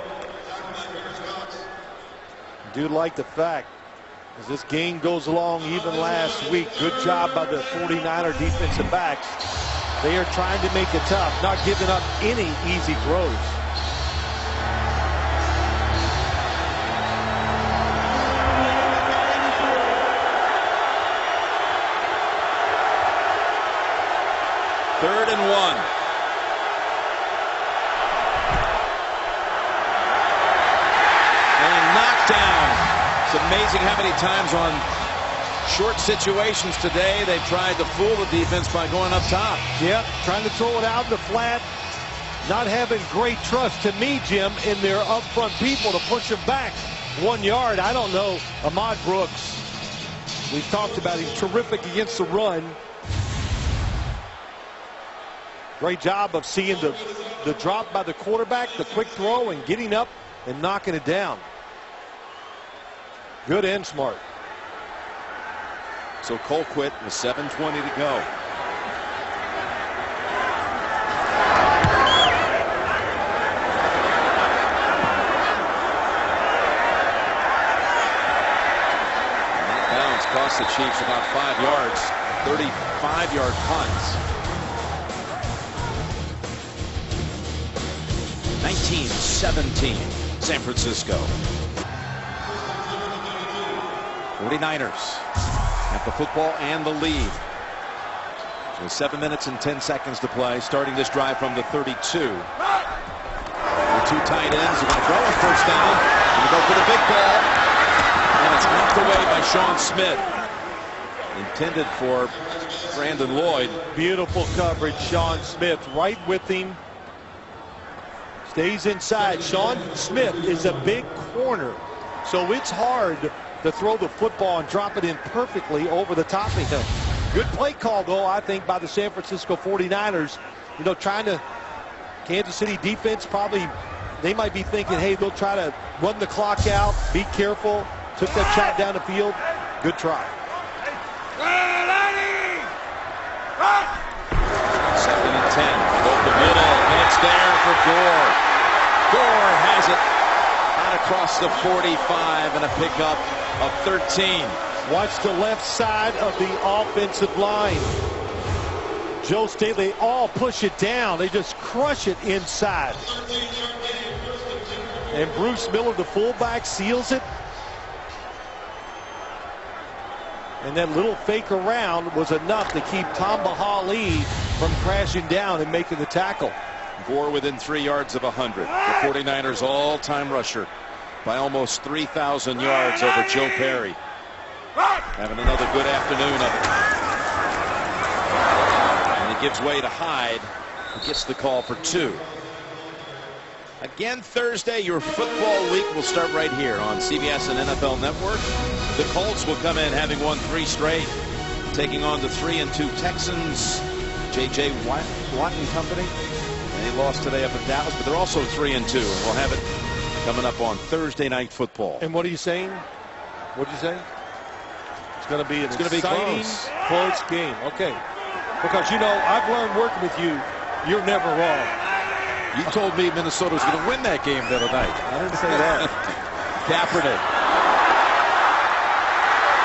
S2: Do like the fact as this game goes along, even last week, good job by the 49er defensive backs. They are trying to make it tough, not giving up any easy throws.
S1: Third and 1. And knocked down. It's amazing how many times on short situations today they've tried to fool the defense by going up top.
S2: Yep, trying to throw it out in the flat. Not having great trust, to me, Jim, in their up front people to push them back 1 yard. I don't know. Ahmad Brooks, we've talked about him, terrific against the run. Great job of seeing the drop by the quarterback, the quick throw, and getting up and knocking it down. Good and smart.
S1: So Colquitt with 7:20 to go. That bounce cost the Chiefs about 5 yards. 35-yard punts. 19-17 San Francisco. 49ers have the football and the lead. So 7 minutes and 10 seconds to play, starting this drive from the 32. The 2 tight ends are going to throw a first down. Going to go for the big ball. And it's knocked away by Sean Smith. Intended for Brandon Lloyd.
S2: Beautiful coverage. Sean Smith right with him. Stays inside. Sean Smith is a big corner, so it's hard to throw the football and drop it in perfectly over the top of him. Good play call, though, I think, by the San Francisco 49ers. You know, trying to, Kansas City defense probably, they might be thinking, hey, they'll try to run the clock out, be careful. Took that shot down the field. Good try.
S1: 2nd and 10. Go the middle. And it's there for Gore. Gore has it. And across the 45 and a pickup of 13.
S2: Watch the left side of the offensive line. Joe Staley, all push it down. They just crush it inside. And Bruce Miller, the fullback, seals it. And that little fake around was enough to keep Tamba Hali from crashing down and making the tackle.
S1: Gore within 3 yards of 100. The 49ers all-time rusher by almost 3,000 yards over Joe Perry. Having another good afternoon of it. And he gives way to Hyde, who gets the call for 2. Again, Thursday, your football week will start right here on CBS and NFL Network. The Colts will come in having won 3 straight, taking on the 3-2 Texans. J.J. Watt and company. They lost today up in Dallas, but they're also 3-2, and we'll have it coming up on Thursday Night Football.
S2: And what are you saying? What did you say? It's going to be an exciting,
S1: close
S2: game. Okay. Because, you know, I've learned working with you, you're never wrong.
S1: You told me Minnesota was going to win that game the other night.
S2: I didn't say that.
S1: Kaepernick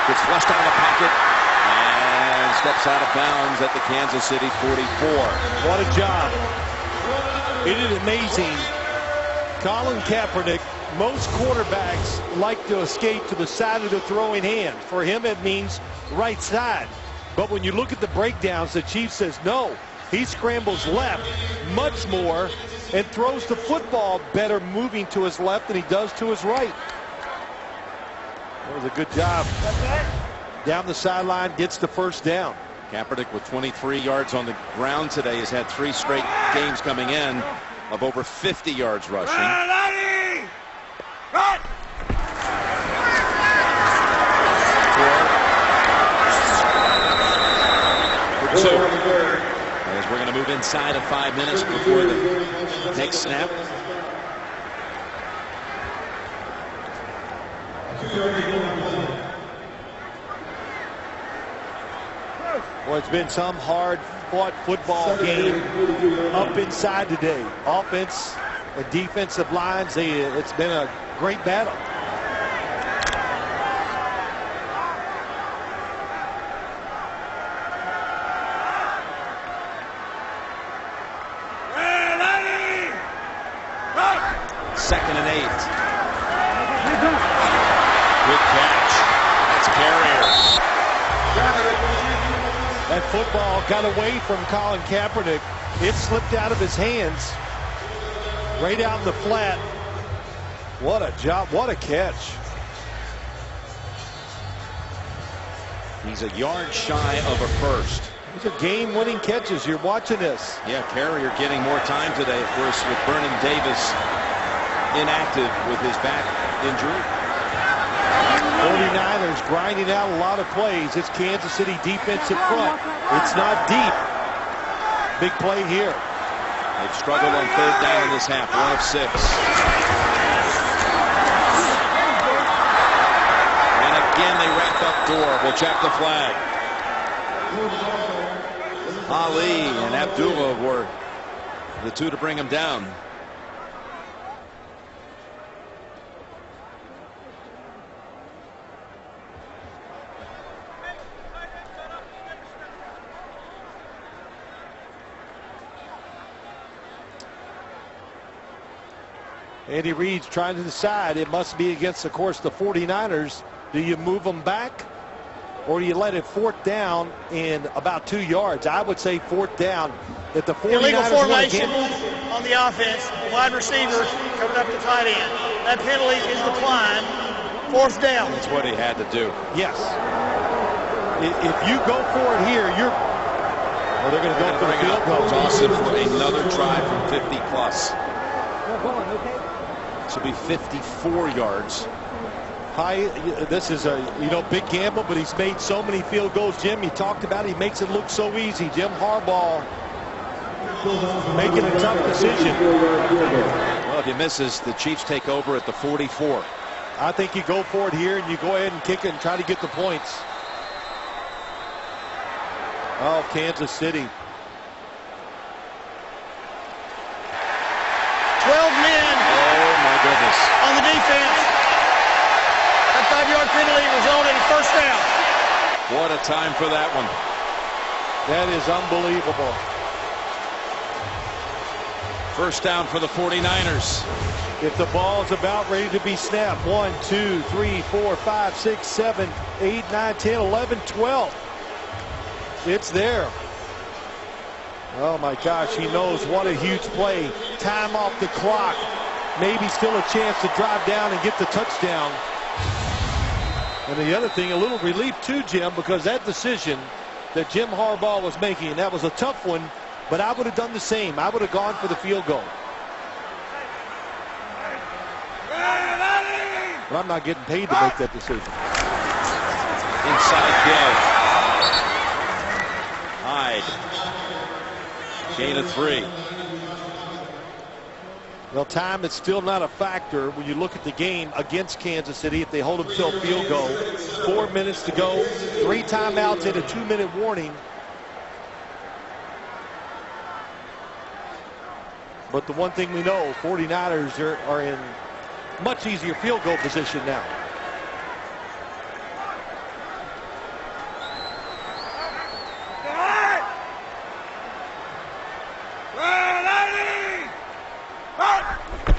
S1: gets flushed out of the pocket and steps out of bounds at the Kansas City 44.
S2: What a job. It is amazing. Colin Kaepernick, most quarterbacks like to escape to the side of the throwing hand. For him, it means right side. But when you look at the breakdowns, the Chief says no. He scrambles left much more and throws the football better moving to his left than he does to his right. That was a good job. Down the sideline, gets the first down.
S1: Kaepernick with 23 yards on the ground today has had 3 straight games coming in of over 50 yards rushing. As we're going to move inside of 5 minutes before the next snap.
S2: Well, it's been some hard-fought football game up inside today. Offense and defensive lines, it's been a great battle.
S1: Second and 8. Good catch. That's Carrier.
S2: That football got away from Colin Kaepernick. It slipped out of his hands. Right out in the flat. What a job. What a catch.
S1: He's a yard shy of a first.
S2: These are game-winning catches. You're watching this.
S1: Yeah, Carrier getting more time today, of course, with Vernon Davis inactive with his back injury.
S2: 49ers grinding out a lot of plays. It's Kansas City defense in front. It's not deep. Big play here.
S1: They've struggled on 3rd down in this half. 1 of 6. And again, they wrap up Gore. We'll check the flag. Ali and Abdullah were the 2 to bring him down.
S2: Andy Reid's trying to decide. It must be against, of course, the 49ers. Do you move them back, or do you let it 4th down in about 2 yards? I would say 4th down. If the 49ers
S3: illegal formation on the offense, wide receiver coming up to tight end. That penalty is declined. 4th down.
S1: That's what he had to do.
S2: Yes. If you go for it here, you're. Well, they're going to go for the field goal.
S1: Awesome. Another try from 50 plus. This will be 54 yards.
S2: This is a big gamble, but he's made so many field goals. Jim, you talked about it. He makes it look so easy. Jim Harbaugh making a tough decision.
S1: Well, if he misses, the Chiefs take over at the 44.
S2: I think you go for it here and you go ahead and kick it and try to get the points. Oh, Kansas City.
S3: 12 men.
S1: Oh, my goodness.
S3: On the defense. That 5-yard penalty resulted in 1st down.
S1: What a time for that one.
S2: That is unbelievable.
S1: 1st down for the 49ers.
S2: If the ball's about ready to be snapped. 1, 2, 3, 4, 5, 6, 7, 8, 9, 10, 11, 12. It's there. Oh my gosh, he knows what a huge play. Time off the clock. Maybe still a chance to drive down and get the touchdown. And the other thing, a little relief too, Jim, because that decision that Jim Harbaugh was making, and that was a tough one, but I would have done the same. I would have gone for the field goal. But I'm not getting paid to make that decision.
S1: Inside go. Hyde. Gain of 3.
S2: Well, time is still not a factor when you look at the game against Kansas City. If they hold them to a field goal, 4 minutes to go, 3 timeouts and a 2-minute warning. But the one thing we know, 49ers are in much easier field goal position now.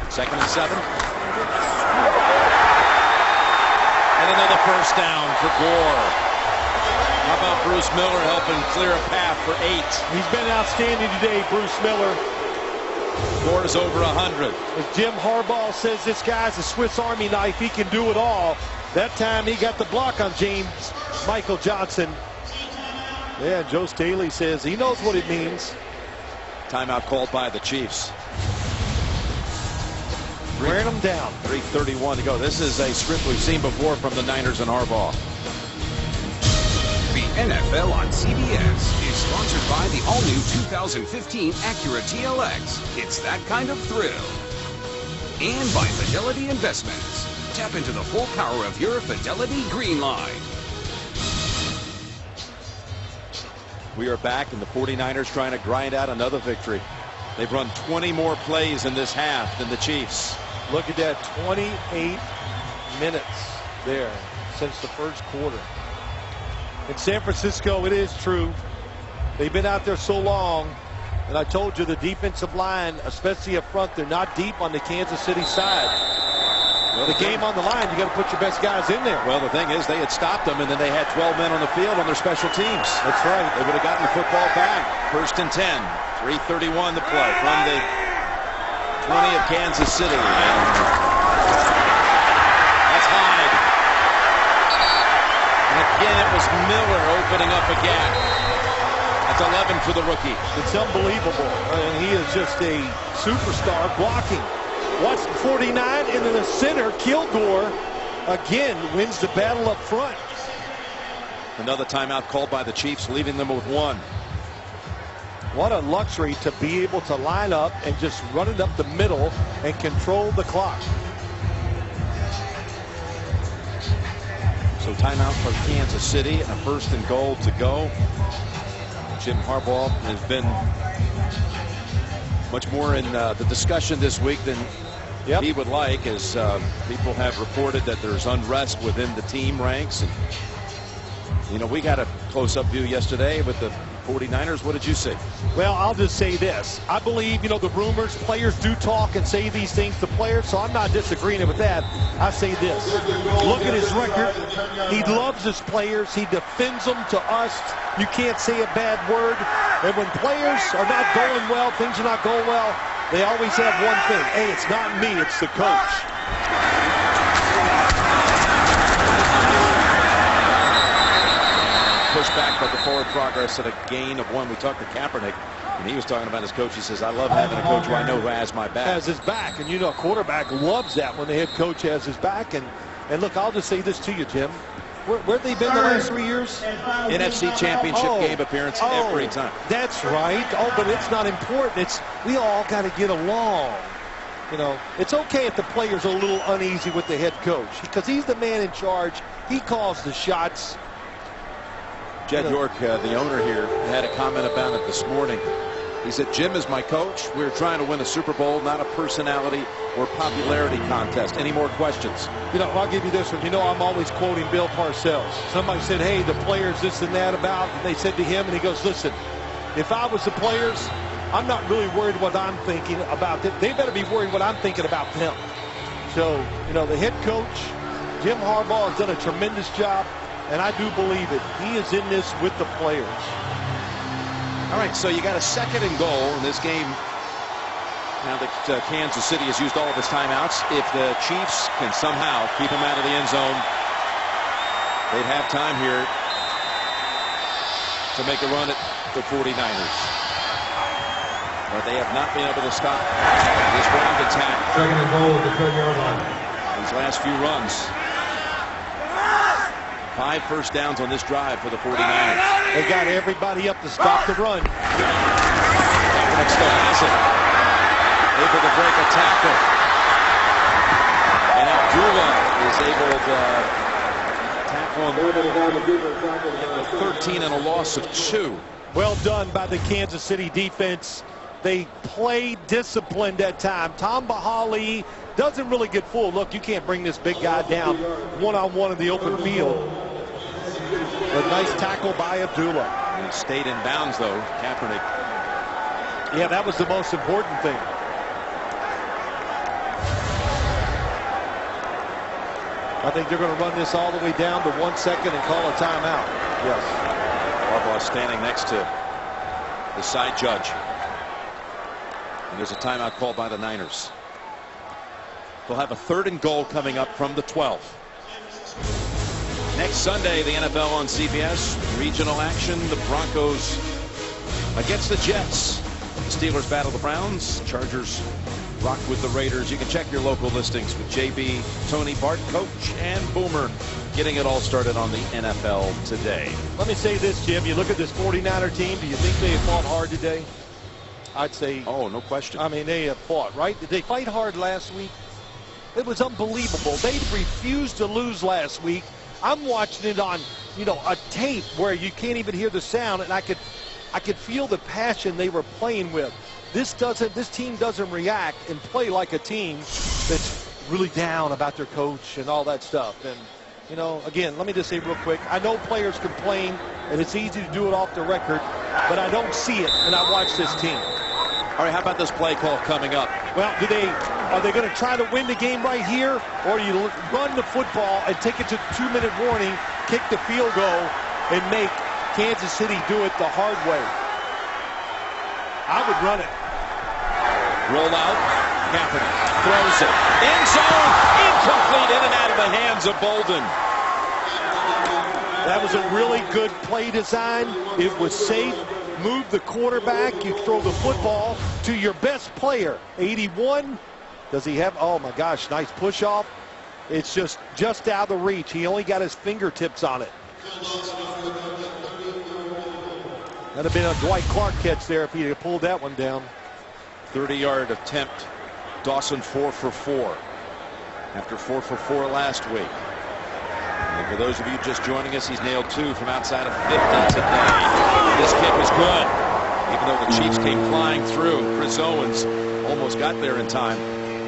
S1: Second and 7. And another first down for Gore. How about Bruce Miller helping clear a path for 8?
S2: He's been outstanding today, Bruce Miller.
S1: Gore's over 100.
S2: As Jim Harbaugh says, this guy's a Swiss Army knife. He can do it all. That time he got the block on James Michael Johnson. Yeah, Joe Staley says he knows what it means.
S1: Timeout called by the Chiefs.
S2: Wearing them down.
S1: 3:31 to go. This is a script we've seen before from the Niners and Harbaugh.
S4: The NFL on CBS is sponsored by the all-new 2015 Acura TLX. It's that kind of thrill. And by Fidelity Investments. Tap into the full power of your Fidelity Green Line.
S1: We are back, and the 49ers trying to grind out another victory. They've run 20 more plays in this half than the Chiefs.
S2: Look at that, 28 minutes there since the first quarter. In San Francisco, it is true. They've been out there so long, and I told you the defensive line, especially up front, they're not deep on the Kansas City side. Well, the game on the line, you got to put your best guys in there.
S1: Well, the thing is, they had stopped them, and then they had 12 men on the field on their special teams.
S2: That's right.
S1: They would have gotten the football back. First and 10. 3:31 to play from the 20 of Kansas City. That's Hyde. And again, it was Miller opening up a gap. That's 11 for the rookie.
S2: It's unbelievable. And he is just a superstar blocking. Watch the 49, and then the center, Kilgore, again wins the battle up front.
S1: Another timeout called by the Chiefs, leaving them with 1.
S2: What a luxury to be able to line up and just run it up the middle and control the clock.
S1: So timeout for Kansas City, and a first and goal to go. Jim Harbaugh has been much more in the discussion this week than he would like, as people have reported that there's unrest within the team ranks. And, you know, we got a close-up view yesterday with the 49ers. What did you see?
S2: Well, I'll just say this. I believe, you know, the rumors, players do talk and say these things to players, so I'm not disagreeing with that. I say this. Look at his record. He loves his players. He defends them to us. You can't say a bad word. And when players are not going well, things are not going well, they always have one thing. Hey, it's not me, it's the coach.
S1: Pushed back by the forward progress at a gain of 1. We talked to Kaepernick, and he was talking about his coach. He says, I love having a coach who I know who has my back.
S2: Has his back, and you know a quarterback loves that when the head coach has his back. And look, I'll just say this to you, Jim. Where have they been the last 3 years?
S1: NFC Championship game appearance every time.
S2: That's right. Oh, but it's not important. We all got to get along. You know, it's okay if the players are a little uneasy with the head coach because he's the man in charge. He calls the shots.
S1: Jed York, the owner here, had a comment about it this morning. He said, Jim is my coach. We're trying to win a Super Bowl, not a personality or popularity contest. Any more questions?
S2: You know, I'll give you this one. You know, I'm always quoting Bill Parcells. Somebody said, hey, the players this and that about, and they said to him, and he goes, listen, if I was the players, I'm not really worried what I'm thinking about them. They better be worried what I'm thinking about them. So, you know, the head coach, Jim Harbaugh, has done a tremendous job, and I do believe it. He is in this with the players.
S1: All right, so you got a second and goal in this game. Now that Kansas City has used all of its timeouts, if the Chiefs can somehow keep them out of the end zone, they'd have time here to make a run at the 49ers. But they have not been able to stop this ground attack.
S9: Second and goal at the 30-yard line.
S1: These last few runs. 5 first downs on this drive for the 49ers.
S2: They got everybody up to stop the run.
S1: Kaepernick still has it. Able to break a tackle. And Abdullah is able to tackle him. 13 and a loss of 2.
S2: Well done by the Kansas City defense. They play disciplined at time. Tom Bahali doesn't really get full. Look, you can't bring this big guy down one-on-one in the open field. A nice tackle by Abdullah.
S1: He stayed in bounds, though, Kaepernick.
S2: Yeah, that was the most important thing. I think they're going to run this all the way down to 1 second and call a timeout. Yes.
S1: Harbaugh standing next to the side judge. And there's a timeout called by the Niners. They'll have a 3rd and goal coming up from the 12. Next Sunday, the NFL on CBS. Regional action. The Broncos against the Jets. The Steelers battle the Browns. Chargers rock with the Raiders. You can check your local listings with JB, Tony, Bart, Coach, and Boomer getting it all started on the NFL today.
S2: Let me say this, Jim. You look at this 49er team. Do you think they have fought hard today? I'd say.
S1: Oh, no question.
S2: I mean, they have fought, right? Did they fight hard last week? It was unbelievable. They refused to lose last week. I'm watching it on, a tape where you can't even hear the sound, and I could feel the passion they were playing with. This team doesn't react and play like a team that's really down about their coach and all that stuff. And, again, let me just say real quick, I know players complain, and it's easy to do it off the record, but I don't see it when I watch this team.
S1: All right, how about this play call coming up?
S2: Well, are they going to try to win the game right here, or do you run the football and take it to 2-minute warning, kick the field goal, and make Kansas City do it the hard way? I would run it.
S1: Roll out. Kaepernick throws it. End zone. Incomplete. In and out of the hands of Bolden.
S2: That was a really good play design. It was safe. Move the quarterback. You throw the football to your best player. 81. Does he have? Oh, my gosh. Nice push off. It's just out of the reach. He only got his fingertips on it. That'd have been a Dwight Clark catch there if he had pulled that one down.
S1: 30-yard attempt. Dawson 4 for 4 after 4 for 4 last week. And for those of you just joining us, he's nailed 2 from outside of 50 today. This kick is good. Even though the Chiefs came flying through, Chris Owens almost got there in time.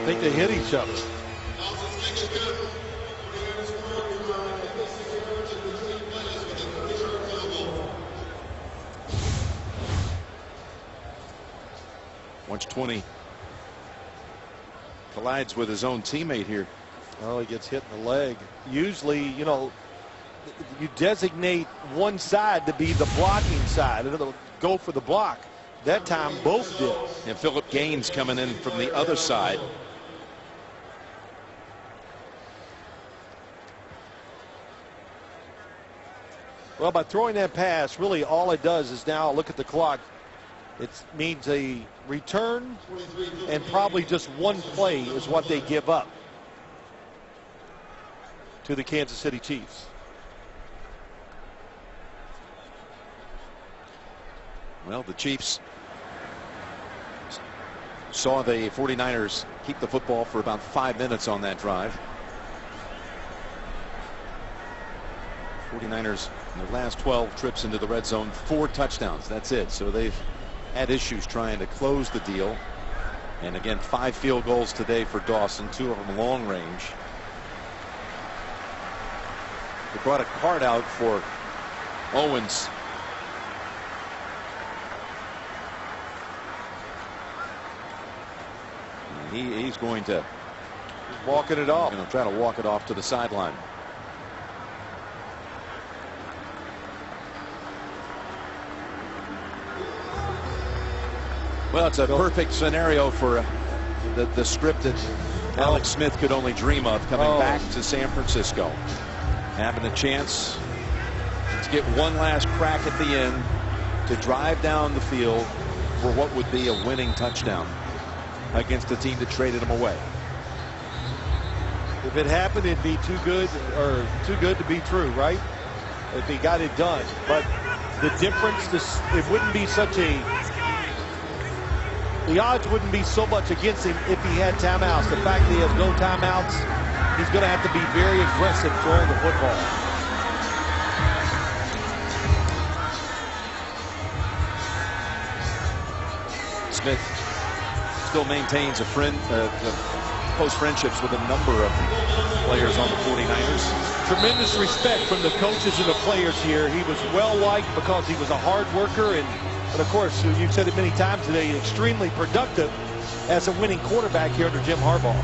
S2: I think they hit each other.
S1: Once 20 collides with his own teammate here.
S2: Oh, he gets hit in the leg. Usually, you designate one side to be the blocking side. It'll go for the block. That time, both did.
S1: And Philip Gaines coming in from the other side.
S2: Well, by throwing that pass, really all it does is now look at the clock. It means a return, and probably just one play is what they give up to the Kansas City Chiefs.
S1: Well, the Chiefs saw the 49ers keep the football for about 5 minutes on that drive. 49ers in their last 12 trips into the red zone, 4 touchdowns. That's it. So they've had issues trying to close the deal. And again, 5 field goals today for Dawson, 2 of them long range. They brought a card out for Owens. And he's going to
S2: walking it off.
S1: Going to try to walk it off to the sideline. Well, it's a perfect scenario for the script that Alex Smith could only dream of, coming back to San Francisco. Having a chance to get one last crack at the end to drive down the field for what would be a winning touchdown against a team that traded him away.
S2: If it happened, it'd be too good to be true, right? If he got it done. But the difference, it wouldn't be such a... The odds wouldn't be so much against him if he had timeouts. The fact that he has no timeouts, he's going to have to be very aggressive throwing the football.
S1: Smith still maintains close friendships with a number of players on the 49ers.
S2: Tremendous respect from the coaches and the players here. He was well liked because he was a hard worker, and of course, you've said it many times today, extremely productive as a winning quarterback here under Jim Harbaugh.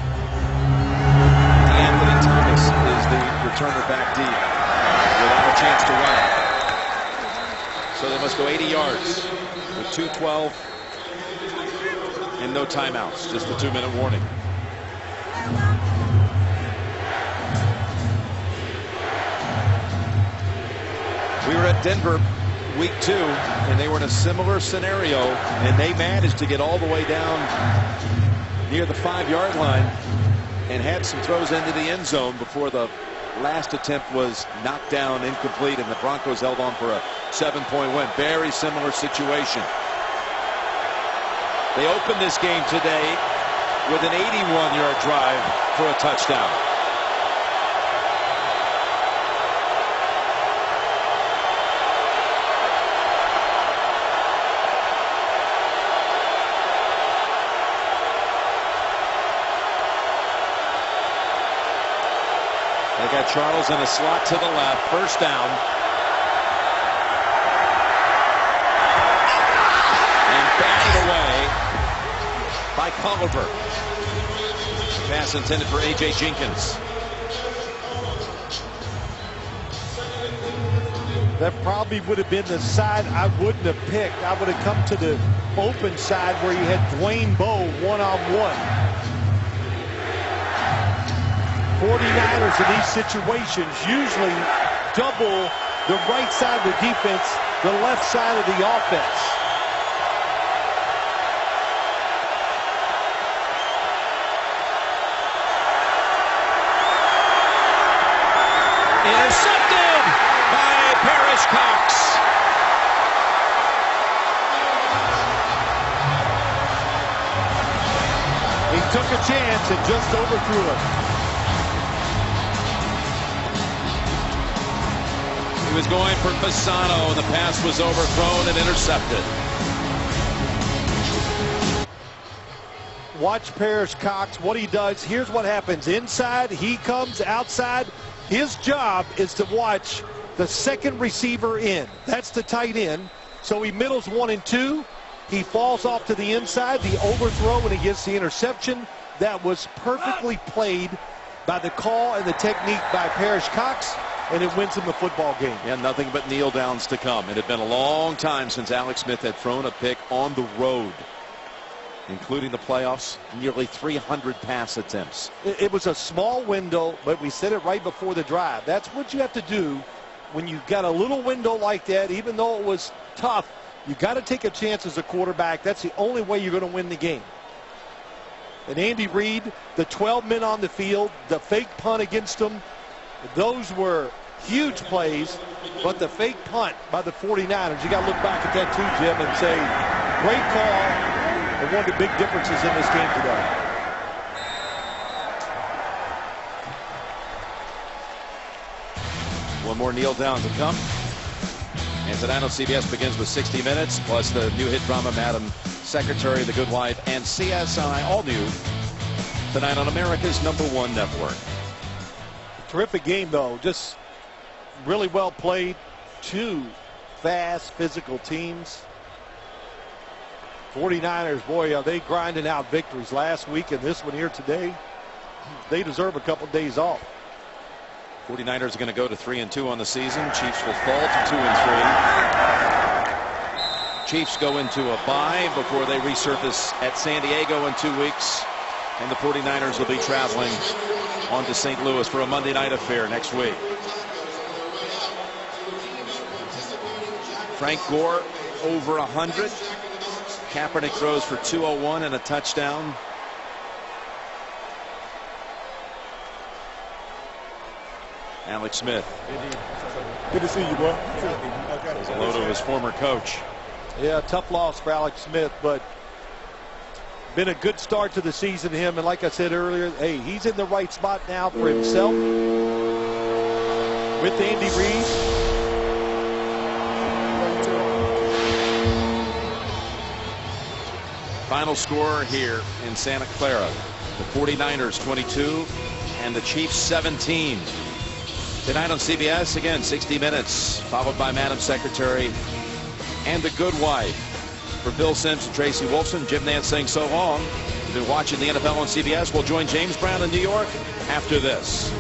S1: Anthony Thomas is the returner back deep without a chance to run it. So they must go 80 yards with 2:12 and no timeouts, just a 2-minute warning. We were at Denver week 2, and they were in a similar scenario, and they managed to get all the way down near the 5-yard line and had some throws into the end zone before the last attempt was knocked down incomplete, and the Broncos held on for a 7-point win. Very similar situation. They opened this game today with an 81-yard drive for a touchdown. They got Charles in a slot to the left. First down. And batted away by Culliver. Pass intended for A.J. Jenkins.
S2: That probably would have been the side I wouldn't have picked. I would have come to the open side where you had Dwayne Bowe one-on-one. 49ers in these situations usually double the right side of the defense, the left side of the offense.
S1: Intercepted by Parrish Cox.
S2: He took a chance and just overthrew it.
S1: He was going for Fasano, and the pass was overthrown and intercepted.
S2: Watch Parrish Cox, what he does. Here's what happens. Inside, he comes outside. His job is to watch the second receiver in. That's the tight end. So he middles 1 and 2. He falls off to the inside. The overthrow, and he gets the interception. That was perfectly played by the call and the technique by Parrish Cox, and it wins him the football game.
S1: Yeah, nothing but kneel downs to come. It had been a long time since Alex Smith had thrown a pick on the road, including the playoffs, nearly 300 pass attempts.
S2: It was a small window, but we said it right before the drive. That's what you have to do when you've got a little window like that. Even though it was tough, you got to take a chance as a quarterback. That's the only way you're going to win the game. And Andy Reid, the 12 men on the field, the fake punt against them, those were huge plays, but the fake punt by the 49ers, you got to look back at that too, Jim, and say, great call, and one of the big differences in this game today.
S1: One more kneel down to come. And tonight on CBS begins with 60 Minutes, plus the new hit drama, Madam Secretary, The Good Wife, and CSI, all new, tonight on America's #1 network.
S2: Terrific game, though. Just really well played. Two fast, physical teams. 49ers, boy, are they grinding out victories last week and this one here today. They deserve a couple days off.
S1: 49ers are going to go to 3-2 on the season. Chiefs will fall to 2-3. Chiefs go into a bye before they resurface at San Diego in 2 weeks. And the 49ers will be traveling on to St. Louis for a Monday night affair next week. Frank Gore over 100. Kaepernick throws for 201 and a touchdown. Alex Smith.
S8: Good to see you, boy.
S1: There's a load of his former coach.
S2: Yeah, tough loss for Alex Smith, but been a good start to the season, him. And like I said earlier, hey, he's in the right spot now for himself with Andy Reid.
S1: Final score here in Santa Clara. The 49ers 22 and the Chiefs 17. Tonight on CBS, again, 60 Minutes, followed by Madam Secretary and The Good Wife. For Bill Sims and Tracy Wolfson, Jim Nance saying so long. You've been watching the NFL on CBS. We'll join James Brown in New York after this.